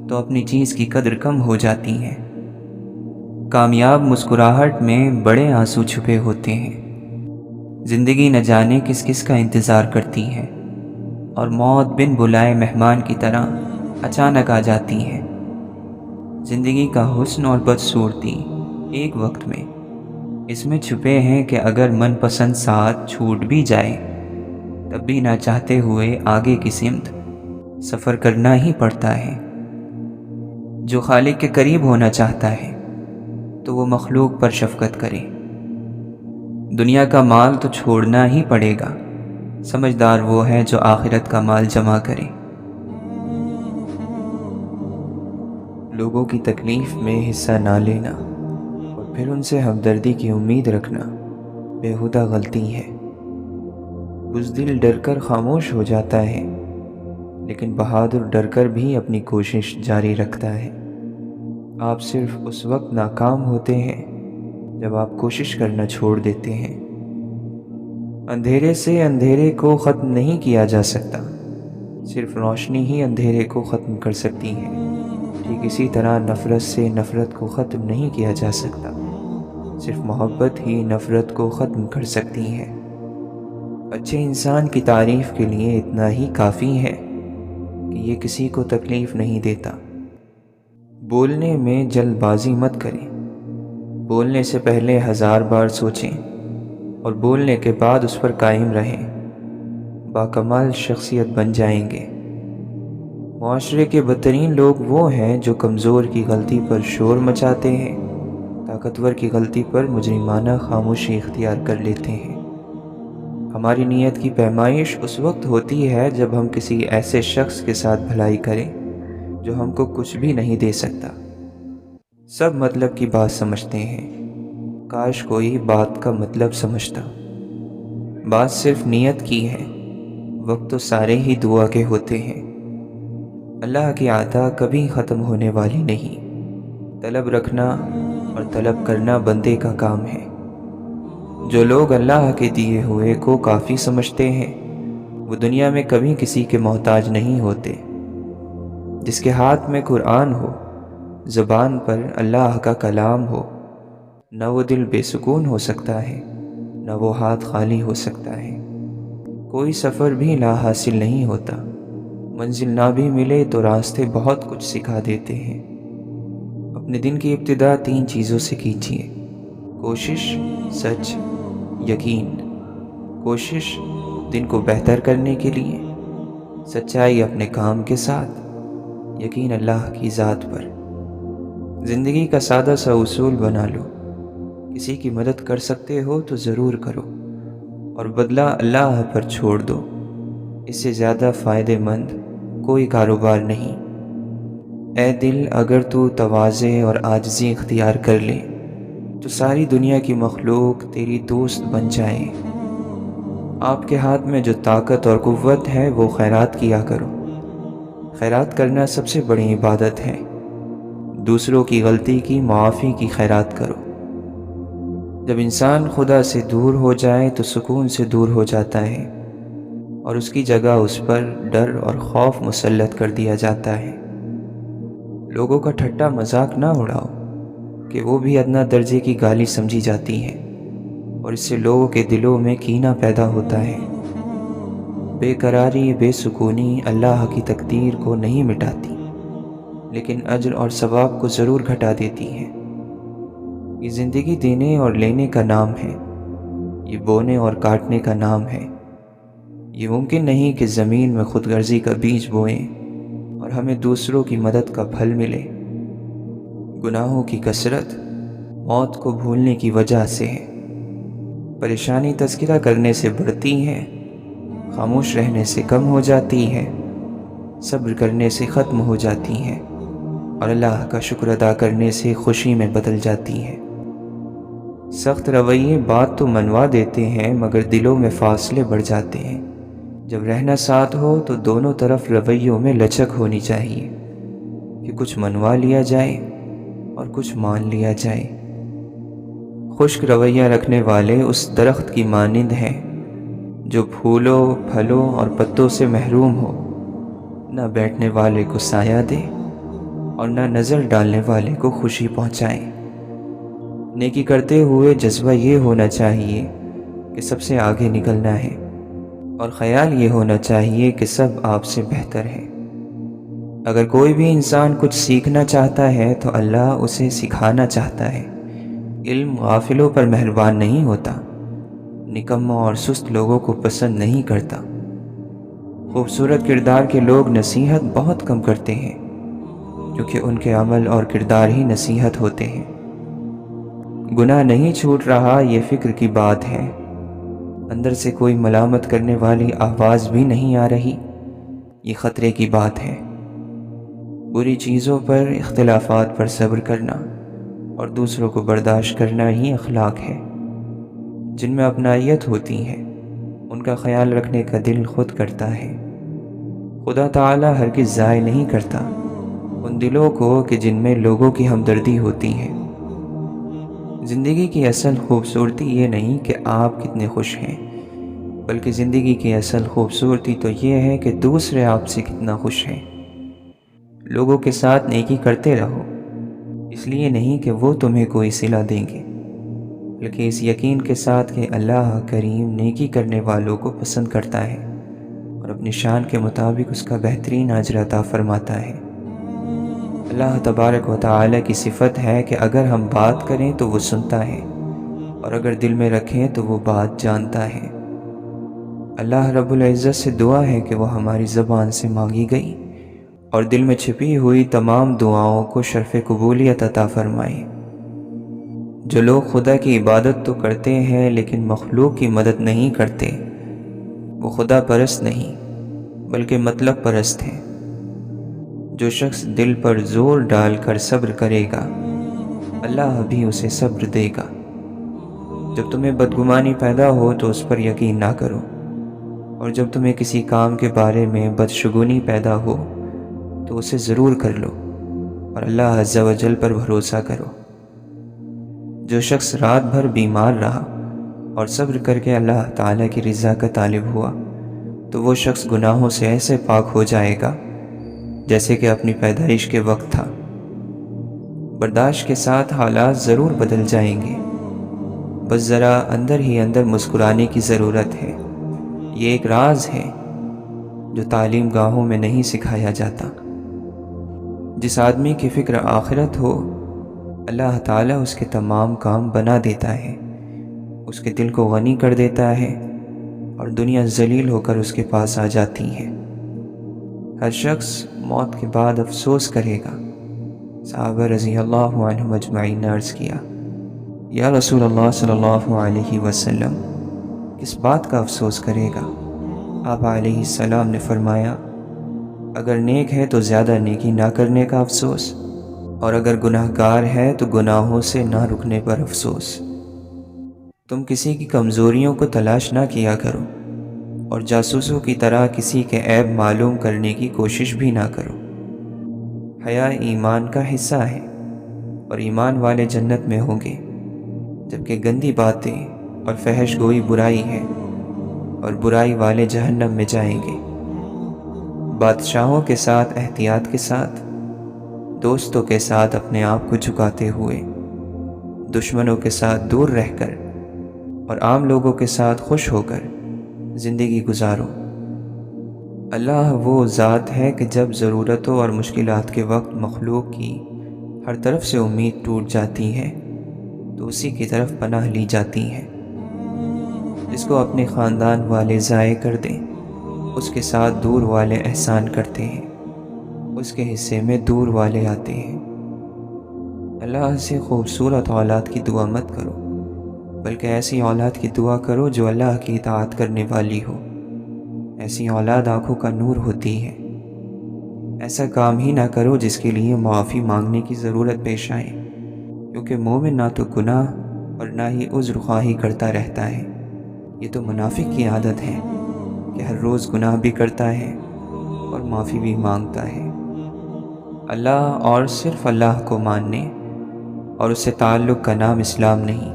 تو اپنی چیز کی قدر کم ہو جاتی ہے۔ کامیاب مسکراہٹ میں بڑے آنسو چھپے ہوتے ہیں۔ زندگی نہ جانے کس کس کا انتظار کرتی ہے، اور موت بن بلائے مہمان کی طرح اچانک آ جاتی ہے۔ زندگی کا حسن اور بدصورتی ایک وقت میں اس میں چھپے ہیں کہ اگر من پسند ساتھ چھوٹ بھی جائے تب بھی نہ چاہتے ہوئے آگے کی سمت سفر کرنا ہی پڑتا ہے۔ جو خالق کے قریب ہونا چاہتا ہے تو وہ مخلوق پر شفقت کرے۔ دنیا کا مال تو چھوڑنا ہی پڑے گا، سمجھدار وہ ہے جو آخرت کا مال جمع کرے۔ لوگوں کی تکلیف میں حصہ نہ لینا اور پھر ان سے ہمدردی کی امید رکھنا بےہودہ غلطی ہے۔ بزدل ڈر کر خاموش ہو جاتا ہے، لیکن بہادر ڈر کر بھی اپنی کوشش جاری رکھتا ہے۔ آپ صرف اس وقت ناکام ہوتے ہیں جب آپ کوشش کرنا چھوڑ دیتے ہیں۔ اندھیرے سے اندھیرے کو ختم نہیں کیا جا سکتا، صرف روشنی ہی اندھیرے کو ختم کر سکتی ہے۔ ٹھیک کہ کسی طرح نفرت سے نفرت کو ختم نہیں کیا جا سکتا، صرف محبت ہی نفرت کو ختم کر سکتی ہے۔ اچھے انسان کی تعریف کے لیے اتنا ہی کافی ہے کہ یہ کسی کو تکلیف نہیں دیتا۔ بولنے میں جلد بازی مت کریں، بولنے سے پہلے 1000 بار سوچیں اور بولنے کے بعد اس پر قائم رہیں، باکمال شخصیت بن جائیں گے۔ معاشرے کے بدترین لوگ وہ ہیں جو کمزور کی غلطی پر شور مچاتے ہیں، طاقتور کی غلطی پر مجرمانہ خاموشی اختیار کر لیتے ہیں۔ ہماری نیت کی پیمائش اس وقت ہوتی ہے جب ہم کسی ایسے شخص کے ساتھ بھلائی کریں جو ہم کو کچھ بھی نہیں دے سکتا۔ سب مطلب کی بات سمجھتے ہیں، کاش کوئی بات کا مطلب سمجھتا۔ بات صرف نیت کی ہے، وقت تو سارے ہی دعا کے ہوتے ہیں۔ اللہ کی عطا کبھی ختم ہونے والی نہیں، طلب رکھنا اور طلب کرنا بندے کا کام ہے۔ جو لوگ اللہ کے دیے ہوئے کو کافی سمجھتے ہیں وہ دنیا میں کبھی کسی کے محتاج نہیں ہوتے۔ جس کے ہاتھ میں قرآن ہو، زبان پر اللہ کا کلام ہو، نہ وہ دل بے سکون ہو سکتا ہے، نہ وہ ہاتھ خالی ہو سکتا ہے۔ کوئی سفر بھی لا حاصل نہیں ہوتا، منزل نہ بھی ملے تو راستے بہت کچھ سکھا دیتے ہیں۔ اپنے دن کی ابتدا 3 چیزوں سے کیجیے: کوشش، سچ، یقین۔ کوشش دن کو بہتر کرنے کے لیے، سچائی اپنے کام کے ساتھ، یقین اللہ کی ذات پر۔ زندگی کا سادہ سا اصول بنا لو، کسی کی مدد کر سکتے ہو تو ضرور کرو اور بدلہ اللہ پر چھوڑ دو۔ اس سے زیادہ فائدہ مند کوئی کاروبار نہیں۔ اے دل، اگر تو تواضع اور عاجزی اختیار کر لے تو ساری دنیا کی مخلوق تیری دوست بن جائے۔ آپ کے ہاتھ میں جو طاقت اور قوت ہے وہ خیرات کیا کرو۔ خیرات کرنا سب سے بڑی عبادت ہے۔ دوسروں کی غلطی کی معافی کی خیرات کرو۔ جب انسان خدا سے دور ہو جائے تو سکون سے دور ہو جاتا ہے اور اس کی جگہ اس پر ڈر اور خوف مسلط کر دیا جاتا ہے۔ لوگوں کا ٹھٹا مذاق نہ اڑاؤ کہ وہ بھی ادنیٰ درجے کی گالی سمجھی جاتی ہے اور اس سے لوگوں کے دلوں میں کینہ پیدا ہوتا ہے۔ بے قراری، بے سکونی اللہ کی تقدیر کو نہیں مٹاتی، لیکن اجر اور ثواب کو ضرور گھٹا دیتی ہے۔ یہ زندگی دینے اور لینے کا نام ہے، یہ بونے اور کاٹنے کا نام ہے۔ یہ ممکن نہیں کہ زمین میں خود غرضی کا بیج بوئیں اور ہمیں دوسروں کی مدد کا پھل ملے۔ گناہوں کی کثرت موت کو بھولنے کی وجہ سے ہے۔ پریشانی تذکرہ کرنے سے بڑھتی ہے، خاموش رہنے سے کم ہو جاتی ہے، صبر کرنے سے ختم ہو جاتی ہے اور اللہ کا شکر ادا کرنے سے خوشی میں بدل جاتی ہے۔ سخت رویے بات تو منوا دیتے ہیں مگر دلوں میں فاصلے بڑھ جاتے ہیں۔ جب رہنا ساتھ ہو تو دونوں طرف رویوں میں لچک ہونی چاہیے کہ کچھ منوا لیا جائے اور کچھ مان لیا جائے۔ خشک رویہ رکھنے والے اس درخت کی مانند ہیں جو پھولوں، پھلوں اور پتوں سے محروم ہو، نہ بیٹھنے والے کو سایہ دے اور نہ نظر ڈالنے والے کو خوشی پہنچائے۔ نیکی کرتے ہوئے جذبہ یہ ہونا چاہیے کہ سب سے آگے نکلنا ہے اور خیال یہ ہونا چاہیے کہ سب آپ سے بہتر ہے۔ اگر کوئی بھی انسان کچھ سیکھنا چاہتا ہے تو اللہ اسے سکھانا چاہتا ہے۔ علم غافلوں پر مہربان نہیں ہوتا، نکموں اور سست لوگوں کو پسند نہیں کرتا۔ خوبصورت کردار کے لوگ نصیحت بہت کم کرتے ہیں کیونکہ ان کے عمل اور کردار ہی نصیحت ہوتے ہیں۔ گناہ نہیں چھوٹ رہا یہ فکر کی بات ہے، اندر سے کوئی ملامت کرنے والی آواز بھی نہیں آ رہی یہ خطرے کی بات ہے۔ بری چیزوں پر، اختلافات پر صبر کرنا اور دوسروں کو برداشت کرنا ہی اخلاق ہے۔ جن میں اپنائیت ہوتی ہے ان کا خیال رکھنے کا دل خود کرتا ہے۔ خدا تعالی ہرگز ضائع نہیں کرتا ان دلوں کو کہ جن میں لوگوں کی ہمدردی ہوتی ہے۔ زندگی کی اصل خوبصورتی یہ نہیں کہ آپ کتنے خوش ہیں، بلکہ زندگی کی اصل خوبصورتی تو یہ ہے کہ دوسرے آپ سے کتنا خوش ہیں۔ لوگوں کے ساتھ نیکی کرتے رہو، اس لیے نہیں کہ وہ تمہیں کوئی صلہ دیں گے، بلکہ اس یقین کے ساتھ کہ اللہ کریم نیکی کرنے والوں کو پسند کرتا ہے اور اپنی شان کے مطابق اس کا بہترین اجر عطا فرماتا ہے۔ اللہ تبارک و تعالی کی صفت ہے کہ اگر ہم بات کریں تو وہ سنتا ہے، اور اگر دل میں رکھیں تو وہ بات جانتا ہے۔ اللہ رب العزت سے دعا ہے کہ وہ ہماری زبان سے مانگی گئی اور دل میں چھپی ہوئی تمام دعاؤں کو شرف قبولیت عطا فرمائے۔ جو لوگ خدا کی عبادت تو کرتے ہیں لیکن مخلوق کی مدد نہیں کرتے، وہ خدا پرست نہیں بلکہ مطلب پرست ہیں۔ جو شخص دل پر زور ڈال کر صبر کرے گا، اللہ بھی اسے صبر دے گا۔ جب تمہیں بدگمانی پیدا ہو تو اس پر یقین نہ کرو، اور جب تمہیں کسی کام کے بارے میں بدشگونی پیدا ہو تو اسے ضرور کر لو، اور اللہ عز و جل پر بھروسہ کرو۔ جو شخص رات بھر بیمار رہا اور صبر کر کے اللہ تعالیٰ کی رضا کا طالب ہوا تو وہ شخص گناہوں سے ایسے پاک ہو جائے گا جیسے کہ اپنی پیدائش کے وقت تھا۔ برداشت کے ساتھ حالات ضرور بدل جائیں گے، بس ذرا اندر ہی اندر مسکرانے کی ضرورت ہے۔ یہ ایک راز ہے جو تعلیم گاہوں میں نہیں سکھایا جاتا۔ جس آدمی کی فکر آخرت ہو، اللہ تعالیٰ اس کے تمام کام بنا دیتا ہے، اس کے دل کو غنی کر دیتا ہے، اور دنیا ذلیل ہو کر اس کے پاس آ جاتی ہے۔ ہر شخص موت کے بعد افسوس کرے گا۔ صحابہ رضی اللہ عنہم اجمعین نے عرض کیا، یا رسول اللہ صلی اللہ علیہ وسلم، کس بات کا افسوس کرے گا؟ آپ علیہ السلام نے فرمایا، اگر نیک ہے تو زیادہ نیکی نہ کرنے کا افسوس، اور اگر گناہ گار ہے تو گناہوں سے نہ رکنے پر افسوس۔ تم کسی کی کمزوریوں کو تلاش نہ کیا کرو، اور جاسوسوں کی طرح کسی کے عیب معلوم کرنے کی کوشش بھی نہ کرو۔ حیا ایمان کا حصہ ہے، اور ایمان والے جنت میں ہوں گے، جبکہ گندی باتیں اور فحش گوئی برائی ہے، اور برائی والے جہنم میں جائیں گے۔ بادشاہوں کے ساتھ احتیاط کے ساتھ، دوستوں کے ساتھ اپنے آپ کو جھکاتے ہوئے، دشمنوں کے ساتھ دور رہ کر، اور عام لوگوں کے ساتھ خوش ہو کر زندگی گزارو۔ اللہ وہ ذات ہے کہ جب ضرورتوں اور مشکلات کے وقت مخلوق کی ہر طرف سے امید ٹوٹ جاتی ہے تو اسی کی طرف پناہ لی جاتی ہے۔ جس کو اپنے خاندان والے ضائع کر دیں، اس کے ساتھ دور والے احسان کرتے ہیں، اس کے حصے میں دور والے آتے ہیں۔ اللہ سے خوبصورت اولاد کی دعا مت کرو، بلکہ ایسی اولاد کی دعا کرو جو اللہ کی اطاعت کرنے والی ہو۔ ایسی اولاد آنکھوں کا نور ہوتی ہے۔ ایسا کام ہی نہ کرو جس کے لیے معافی مانگنے کی ضرورت پیش آئے، کیونکہ مومن نہ تو گناہ اور نہ ہی عذر خواہی کرتا رہتا ہے۔ یہ تو منافق کی عادت ہے کہ ہر روز گناہ بھی کرتا ہے اور معافی بھی مانگتا ہے۔ اللہ اور صرف اللہ کو ماننے اور اس سے تعلق کا نام اسلام نہیں۔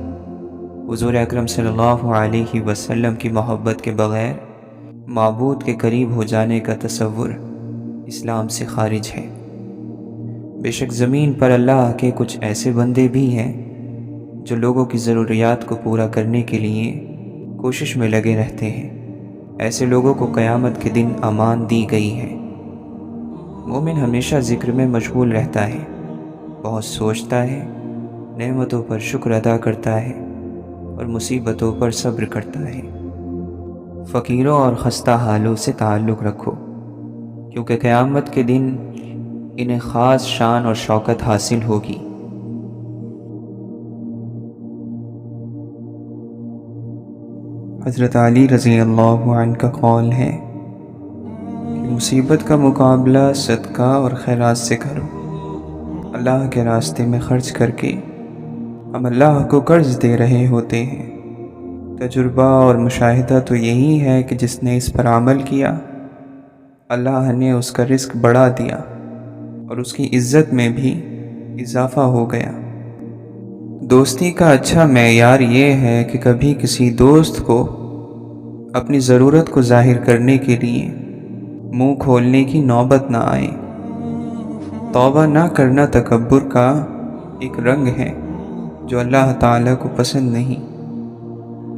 حضور اکرم صلی اللہ علیہ وسلم کی محبت کے بغیر معبود کے قریب ہو جانے کا تصور اسلام سے خارج ہے۔ بے شک زمین پر اللہ کے کچھ ایسے بندے بھی ہیں جو لوگوں کی ضروریات کو پورا کرنے کے لیے کوشش میں لگے رہتے ہیں۔ ایسے لوگوں کو قیامت کے دن امان دی گئی ہے۔ مومن ہمیشہ ذکر میں مشغول رہتا ہے، بہت سوچتا ہے، نعمتوں پر شکر ادا کرتا ہے اور مصیبتوں پر صبر کرتا ہے۔ فقیروں اور خستہ حالوں سے تعلق رکھو، کیونکہ قیامت کے دن انہیں خاص شان اور شوکت حاصل ہوگی۔ حضرت علی رضی اللہ عنہ کا قول ہے کہ مصیبت کا مقابلہ صدقہ اور خیرات سے کرو۔ اللہ کے راستے میں خرچ کر کے ہم اللہ کو قرض دے رہے ہوتے ہیں۔ تجربہ اور مشاہدہ تو یہی ہے کہ جس نے اس پر عمل کیا، اللہ نے اس کا رزق بڑھا دیا اور اس کی عزت میں بھی اضافہ ہو گیا۔ دوستی کا اچھا معیار یہ ہے کہ کبھی کسی دوست کو اپنی ضرورت کو ظاہر کرنے کے لیے منہ کھولنے کی نوبت نہ آئے۔ توبہ نہ کرنا تکبر کا ایک رنگ ہے جو اللہ تعالیٰ کو پسند نہیں۔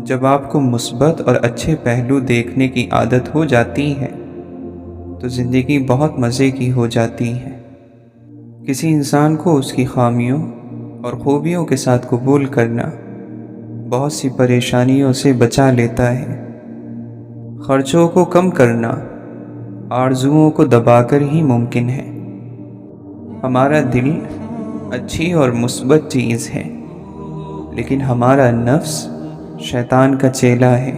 جب آپ کو مثبت اور اچھے پہلو دیکھنے کی عادت ہو جاتی ہے تو زندگی بہت مزے کی ہو جاتی ہے۔ کسی انسان کو اس کی خامیوں اور خوبیوں کے ساتھ قبول کرنا بہت سی پریشانیوں سے بچا لیتا ہے۔ خرچوں کو کم کرنا آرزوؤں کو دبا کر ہی ممکن ہے۔ ہمارا دل اچھی اور مثبت چیز ہے، لیکن ہمارا نفس شیطان کا چیلا ہے۔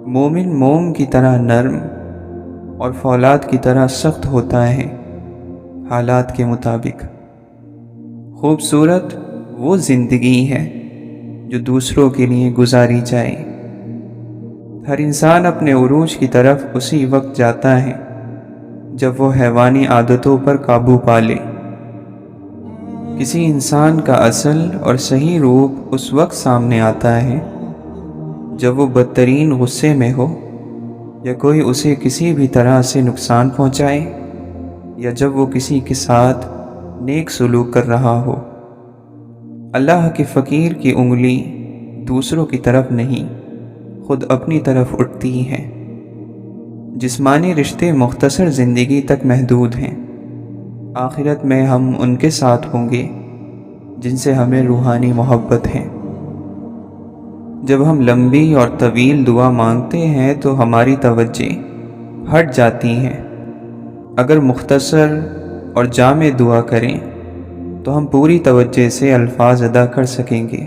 مومن موم کی طرح نرم اور فولاد کی طرح سخت ہوتا ہے، حالات کے مطابق۔ خوبصورت وہ زندگی ہے جو دوسروں کے لیے گزاری جائے۔ ہر انسان اپنے عروج کی طرف اسی وقت جاتا ہے جب وہ حیوانی عادتوں پر قابو پا لے۔ کسی انسان کا اصل اور صحیح روپ اس وقت سامنے آتا ہے جب وہ بدترین غصے میں ہو، یا کوئی اسے کسی بھی طرح سے نقصان پہنچائے، یا جب وہ کسی کے ساتھ نیک سلوک کر رہا ہو۔ اللہ کے فقیر کی انگلی دوسروں کی طرف نہیں، خود اپنی طرف اٹھتی ہے۔ جسمانی رشتے مختصر زندگی تک محدود ہیں، آخرت میں ہم ان کے ساتھ ہوں گے جن سے ہمیں روحانی محبت ہے۔ جب ہم لمبی اور طویل دعا مانگتے ہیں تو ہماری توجہ ہٹ جاتی ہے۔ اگر مختصر اور جامع دعا کریں تو ہم پوری توجہ سے الفاظ ادا کر سکیں گے۔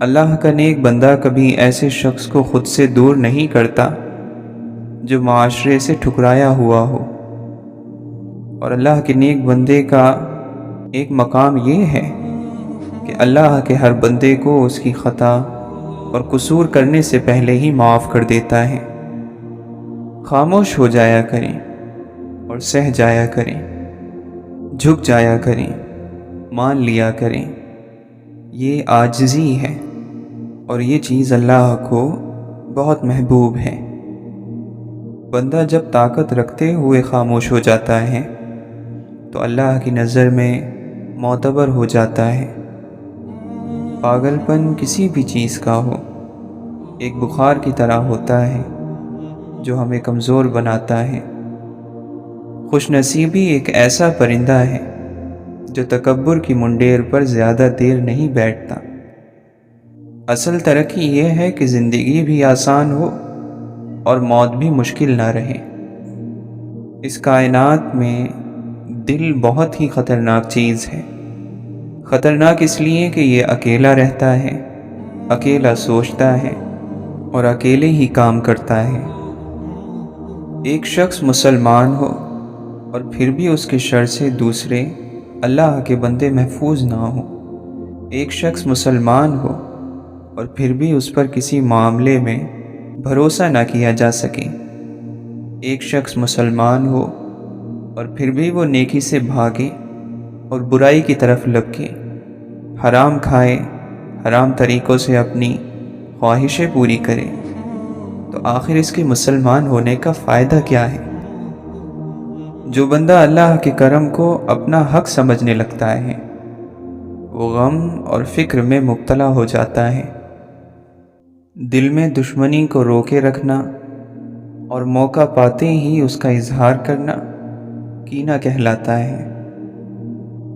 اللہ کا نیک بندہ کبھی ایسے شخص کو خود سے دور نہیں کرتا جو معاشرے سے ٹھکرایا ہوا ہو، اور اللہ کے نیک بندے کا ایک مقام یہ ہے کہ اللہ کے ہر بندے کو اس کی خطا اور قصور کرنے سے پہلے ہی معاف کر دیتا ہے۔ خاموش ہو جایا کریں اور سہ جایا کریں، جھک جایا کریں، مان لیا کریں۔ یہ عاجزی ہے اور یہ چیز اللہ کو بہت محبوب ہے۔ بندہ جب طاقت رکھتے ہوئے خاموش ہو جاتا ہے تو اللہ کی نظر میں معتبر ہو جاتا ہے۔ پاگل پن کسی بھی چیز کا ہو ایک بخار کی طرح ہوتا ہے جو ہمیں کمزور بناتا ہے۔ خوش نصیبی ایک ایسا پرندہ ہے جو تکبر کی منڈیر پر زیادہ دیر نہیں بیٹھتا۔ اصل ترقی یہ ہے کہ زندگی بھی آسان ہو اور موت بھی مشکل نہ رہے۔ اس کائنات میں دل بہت ہی خطرناک چیز ہے۔ خطرناک اس لیے کہ یہ اکیلا رہتا ہے، اکیلا سوچتا ہے اور اکیلے ہی کام کرتا ہے۔ ایک شخص مسلمان ہو اور پھر بھی اس کے شر سے دوسرے اللہ کے بندے محفوظ نہ ہوں۔ ایک شخص مسلمان ہو اور پھر بھی اس پر کسی معاملے میں بھروسہ نہ کیا جا سکے۔ ایک شخص مسلمان ہو اور پھر بھی وہ نیکی سے بھاگے اور برائی کی طرف لپکے، حرام کھائے، حرام طریقوں سے اپنی خواہشیں پوری کرے، تو آخر اس کے مسلمان ہونے کا فائدہ کیا ہے؟ جو بندہ اللہ کے کرم کو اپنا حق سمجھنے لگتا ہے وہ غم اور فکر میں مبتلا ہو جاتا ہے۔ دل میں دشمنی کو روکے رکھنا اور موقع پاتے ہی اس کا اظہار کرنا کینہ کہلاتا ہے۔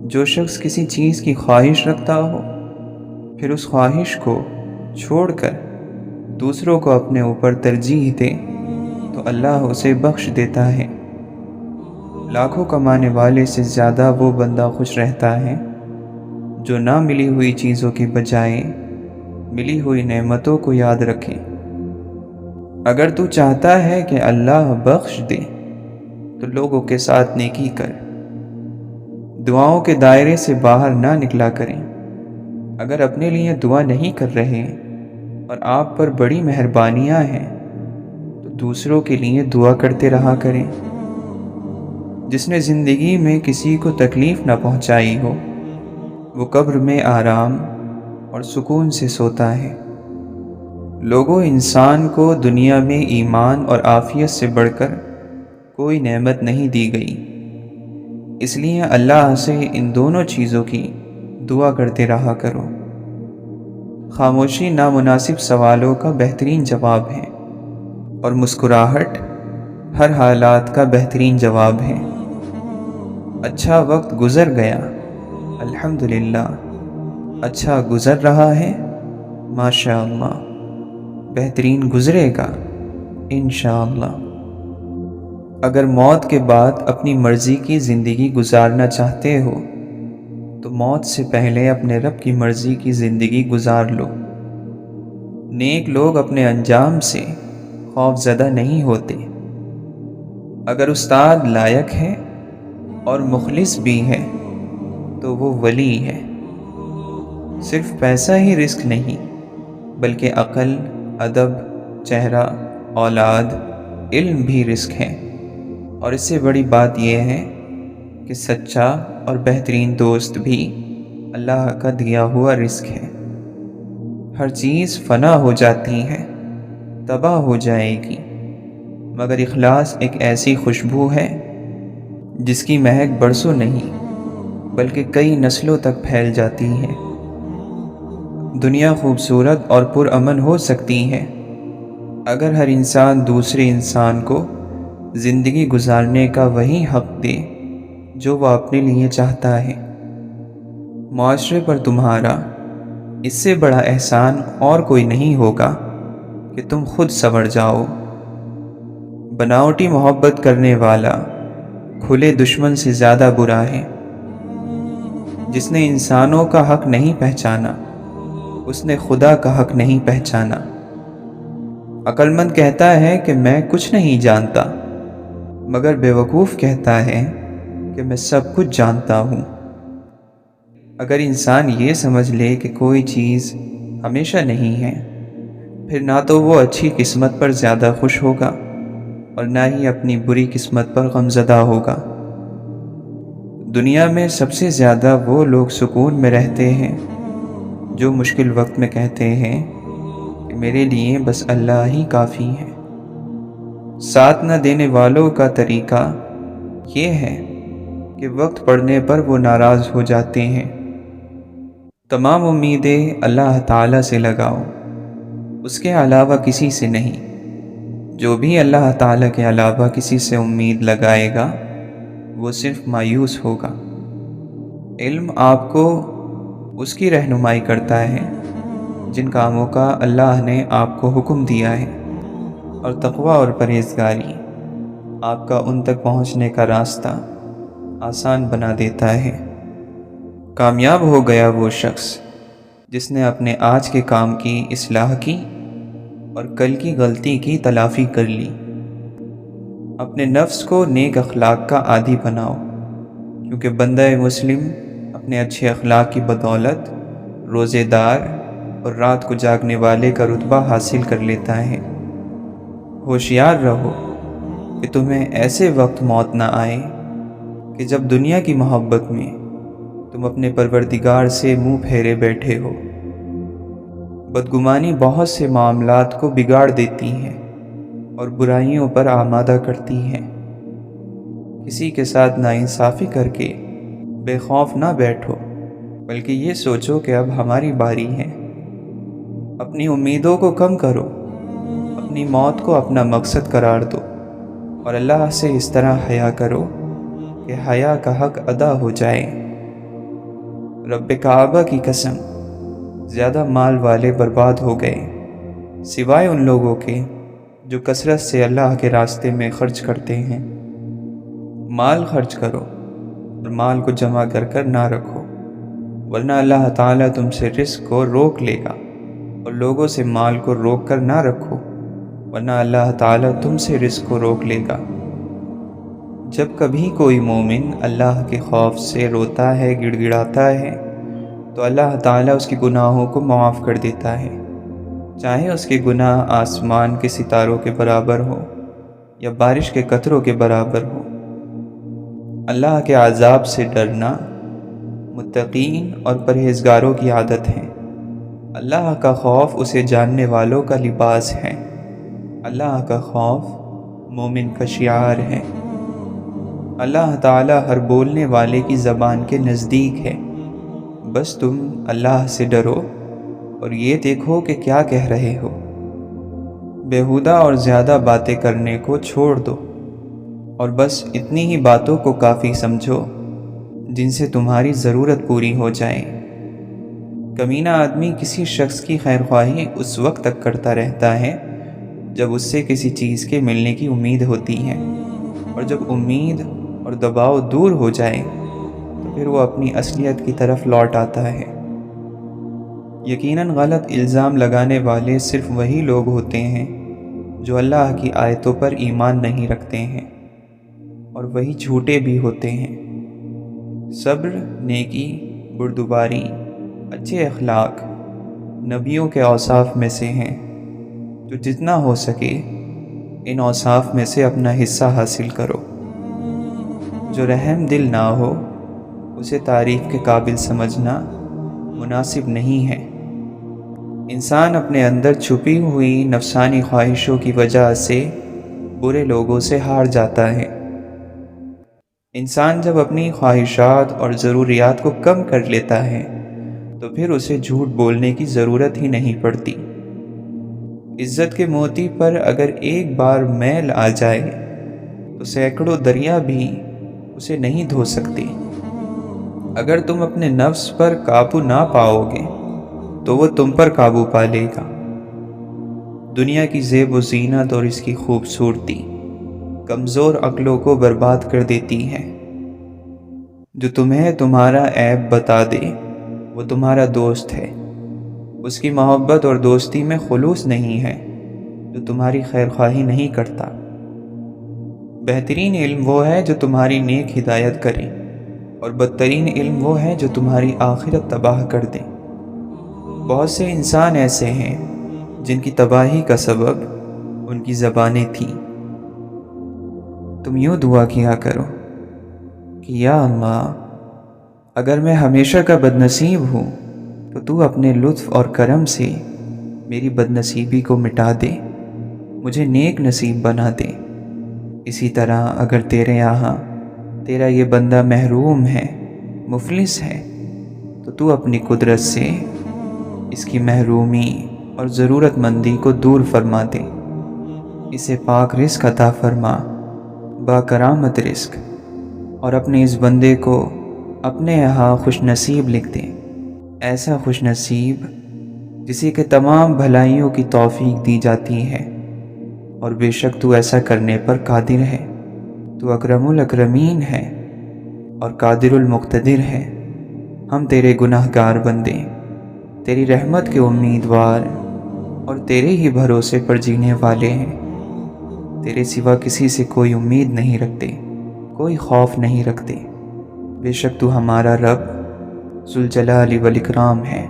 جو شخص کسی چیز کی خواہش رکھتا ہو پھر اس خواہش کو چھوڑ کر دوسروں کو اپنے اوپر ترجیح دے تو اللہ اسے بخش دیتا ہے۔ لاکھوں کمانے والے سے زیادہ وہ بندہ خوش رہتا ہے جو نہ ملی ہوئی چیزوں کی بجائے ملی ہوئی نعمتوں کو یاد رکھے۔ اگر تو چاہتا ہے کہ اللہ بخش دے تو لوگوں کے ساتھ نیکی کر، دعاؤں کے دائرے سے باہر نہ نکلا کریں۔ اگر اپنے لیے دعا نہیں کر رہے اور آپ پر بڑی مہربانیاں ہیں تو دوسروں کے لیے دعا کرتے رہا کریں۔ جس نے زندگی میں کسی کو تکلیف نہ پہنچائی ہو وہ قبر میں آرام اور سکون سے سوتا ہے۔ لوگوں، انسان کو دنیا میں ایمان اور عافیت سے بڑھ کر کوئی نعمت نہیں دی گئی۔ اس لیے اللہ سے ان دونوں چیزوں کی دعا کرتے رہا کرو۔ خاموشی نامناسب سوالوں کا بہترین جواب ہے، اور مسکراہٹ ہر حالات کا بہترین جواب ہے۔ اچھا وقت گزر گیا، الحمدللہ۔ اچھا گزر رہا ہے، ماشاءاللہ۔ بہترین گزرے گا، انشاءاللہ۔ اگر موت کے بعد اپنی مرضی کی زندگی گزارنا چاہتے ہو تو موت سے پہلے اپنے رب کی مرضی کی زندگی گزار لو۔ نیک لوگ اپنے انجام سے خوف زدہ نہیں ہوتے۔ اگر استاد لائق ہے اور مخلص بھی ہے تو وہ ولی ہے۔ صرف پیسہ ہی رزق نہیں، بلکہ عقل، ادب، چہرہ، اولاد، علم بھی رزق ہے۔ اور اس سے بڑی بات یہ ہے کہ سچا اور بہترین دوست بھی اللہ کا دیا ہوا رزق ہے۔ ہر چیز فنا ہو جاتی ہے، تباہ ہو جائے گی، مگر اخلاص ایک ایسی خوشبو ہے جس کی مہک برسوں نہیں بلکہ کئی نسلوں تک پھیل جاتی ہے۔ دنیا خوبصورت اور پرامن ہو سکتی ہے اگر ہر انسان دوسرے انسان کو زندگی گزارنے کا وہی حق دے جو وہ اپنے لیے چاہتا ہے۔ معاشرے پر تمہارا اس سے بڑا احسان اور کوئی نہیں ہوگا کہ تم خود سنور جاؤ۔ بناوٹی محبت کرنے والا کھلے دشمن سے زیادہ برا ہے۔ جس نے انسانوں کا حق نہیں پہچانا، اس نے خدا کا حق نہیں پہچانا۔ عقل مند کہتا ہے کہ میں کچھ نہیں جانتا، مگر بیوقوف کہتا ہے کہ میں سب کچھ جانتا ہوں۔ اگر انسان یہ سمجھ لے کہ کوئی چیز ہمیشہ نہیں ہے، پھر نہ تو وہ اچھی قسمت پر زیادہ خوش ہوگا اور نہ ہی اپنی بری قسمت پر غمزدہ ہوگا۔ دنیا میں سب سے زیادہ وہ لوگ سکون میں رہتے ہیں جو مشکل وقت میں کہتے ہیں کہ میرے لیے بس اللہ ہی کافی ہے۔ ساتھ نہ دینے والوں کا طریقہ یہ ہے کہ وقت پڑنے پر وہ ناراض ہو جاتے ہیں۔ تمام امیدیں اللہ تعالیٰ سے لگاؤ، اس کے علاوہ کسی سے نہیں۔ جو بھی اللہ تعالیٰ کے علاوہ کسی سے امید لگائے گا وہ صرف مایوس ہوگا۔ علم آپ کو اس کی رہنمائی کرتا ہے جن کاموں کا اللہ نے آپ کو حکم دیا ہے، اور تقویٰ اور پرہیزگاری آپ کا ان تک پہنچنے کا راستہ آسان بنا دیتا ہے۔ کامیاب ہو گیا وہ شخص جس نے اپنے آج کے کام کی اصلاح کی اور کل کی غلطی کی تلافی کر لی۔ اپنے نفس کو نیک اخلاق کا عادی بناؤ، کیونکہ بندہ مسلم اپنے اچھے اخلاق کی بدولت روزے دار اور رات کو جاگنے والے کا رتبہ حاصل کر لیتا ہے۔ ہوشیار رہو کہ تمہیں ایسے وقت موت نہ آئے کہ جب دنیا کی محبت میں تم اپنے پروردگار سے منہ پھیرے بیٹھے ہو۔ بدگمانی بہت سے معاملات کو بگاڑ دیتی ہے اور برائیوں پر آمادہ کرتی ہے۔ کسی کے ساتھ ناانصافی کر کے بے خوف نہ بیٹھو، بلکہ یہ سوچو کہ اب ہماری باری ہے۔ اپنی امیدوں کو کم کرو، اپنی موت کو اپنا مقصد قرار دو، اور اللہ سے اس طرح حیا کرو کہ حیا کا حق ادا ہو جائے۔ رب کعبہ کی قسم، زیادہ مال والے برباد ہو گئے سوائے ان لوگوں کے جو کثرت سے اللہ کے راستے میں خرچ کرتے ہیں۔ مال خرچ کرو اور مال کو جمع کر کر نہ رکھو، ورنہ اللہ تعالیٰ تم سے رزق کو روک لے گا، اور لوگوں سے مال کو روک کر نہ رکھو، ورنہ اللہ تعالیٰ تم سے رزق کو روک لے گا۔ جب کبھی کوئی مومن اللہ کے خوف سے روتا ہے، گڑ گڑاتا ہے، تو اللہ تعالیٰ اس کے گناہوں کو معاف کر دیتا ہے، چاہے اس کے گناہ آسمان کے ستاروں کے برابر ہو یا بارش کے قطروں کے برابر ہو۔ اللہ کے عذاب سے ڈرنا متقین اور پرہیزگاروں کی عادت ہے۔ اللہ کا خوف اسے جاننے والوں کا لباس ہے۔ اللہ کا خوف مومن کا شعار ہے۔ اللہ تعالیٰ ہر بولنے والے کی زبان کے نزدیک ہے، بس تم اللہ سے ڈرو اور یہ دیکھو کہ کیا کہہ رہے ہو۔ بیہودہ اور زیادہ باتیں کرنے کو چھوڑ دو اور بس اتنی ہی باتوں کو کافی سمجھو جن سے تمہاری ضرورت پوری ہو جائے۔ کمینہ آدمی کسی شخص کی خیرخواہی اس وقت تک کرتا رہتا ہے جب اس سے کسی چیز کے ملنے کی امید ہوتی ہے، اور جب امید اور دباؤ دور ہو جائے تو پھر وہ اپنی اصلیت کی طرف لوٹ آتا ہے۔ یقیناً غلط الزام لگانے والے صرف وہی لوگ ہوتے ہیں جو اللہ کی آیتوں پر ایمان نہیں رکھتے ہیں، اور وہی جھوٹے بھی ہوتے ہیں۔ صبر، نیکی، بردباری، اچھے اخلاق نبیوں کے اوصاف میں سے ہیں، تو جتنا ہو سکے ان اوصاف میں سے اپنا حصہ حاصل کرو۔ جو رحم دل نہ ہو اسے تعریف کے قابل سمجھنا مناسب نہیں ہے۔ انسان اپنے اندر چھپی ہوئی نفسانی خواہشوں کی وجہ سے برے لوگوں سے ہار جاتا ہے۔ انسان جب اپنی خواہشات اور ضروریات کو کم کر لیتا ہے تو پھر اسے جھوٹ بولنے کی ضرورت ہی نہیں پڑتی۔ عزت کے موتی پر اگر ایک بار میل آ جائے تو سینکڑوں دریا بھی اسے نہیں دھو سکتے۔ اگر تم اپنے نفس پر قابو نہ پاؤ گے تو وہ تم پر قابو پا لے گا۔ دنیا کی زیب و زینت اور اس کی خوبصورتی کمزور عقلوں کو برباد کر دیتی ہے۔ جو تمہیں تمہارا عیب بتا دے وہ تمہارا دوست ہے، اس کی محبت اور دوستی میں خلوص نہیں ہے۔ جو تمہاری خیرخواہی نہیں کرتا۔ بہترین علم وہ ہے جو تمہاری نیک ہدایت کرے، اور بدترین علم وہ ہے جو تمہاری آخرت تباہ کر دے۔ بہت سے انسان ایسے ہیں جن کی تباہی کا سبب ان کی زبانیں تھیں۔ تم یوں دعا کیا کرو کہ یا اللہ، اگر میں ہمیشہ کا بدنصیب ہوں تو تو اپنے لطف اور کرم سے میری بدنصیبی کو مٹا دے، مجھے نیک نصیب بنا دے۔ اسی طرح اگر تیرے یہاں تیرا یہ بندہ محروم ہے، مفلس ہے، تو تو اپنی قدرت سے اس کی محرومی اور ضرورت مندی کو دور فرما دے، اسے پاک رزق عطا فرما، با کرامت رزق، اور اپنے اس بندے کو اپنے یہاں خوش نصیب لکھ دے، ایسا خوش نصیب جسے کہ تمام بھلائیوں کی توفیق دی جاتی ہے، اور بے شک تو ایسا کرنے پر قادر ہے۔ تو اکرم الاکرمین ہے اور قادر المقتدر ہے۔ ہم تیرے گناہ گار بندے، تیری رحمت کے امیدوار اور تیرے ہی بھروسے پر جینے والے ہیں۔ تیرے سوا کسی سے کوئی امید نہیں رکھتے، کوئی خوف نہیں رکھتے۔ بے شک تو ہمارا رب ذوالجلال والاکرام ہے۔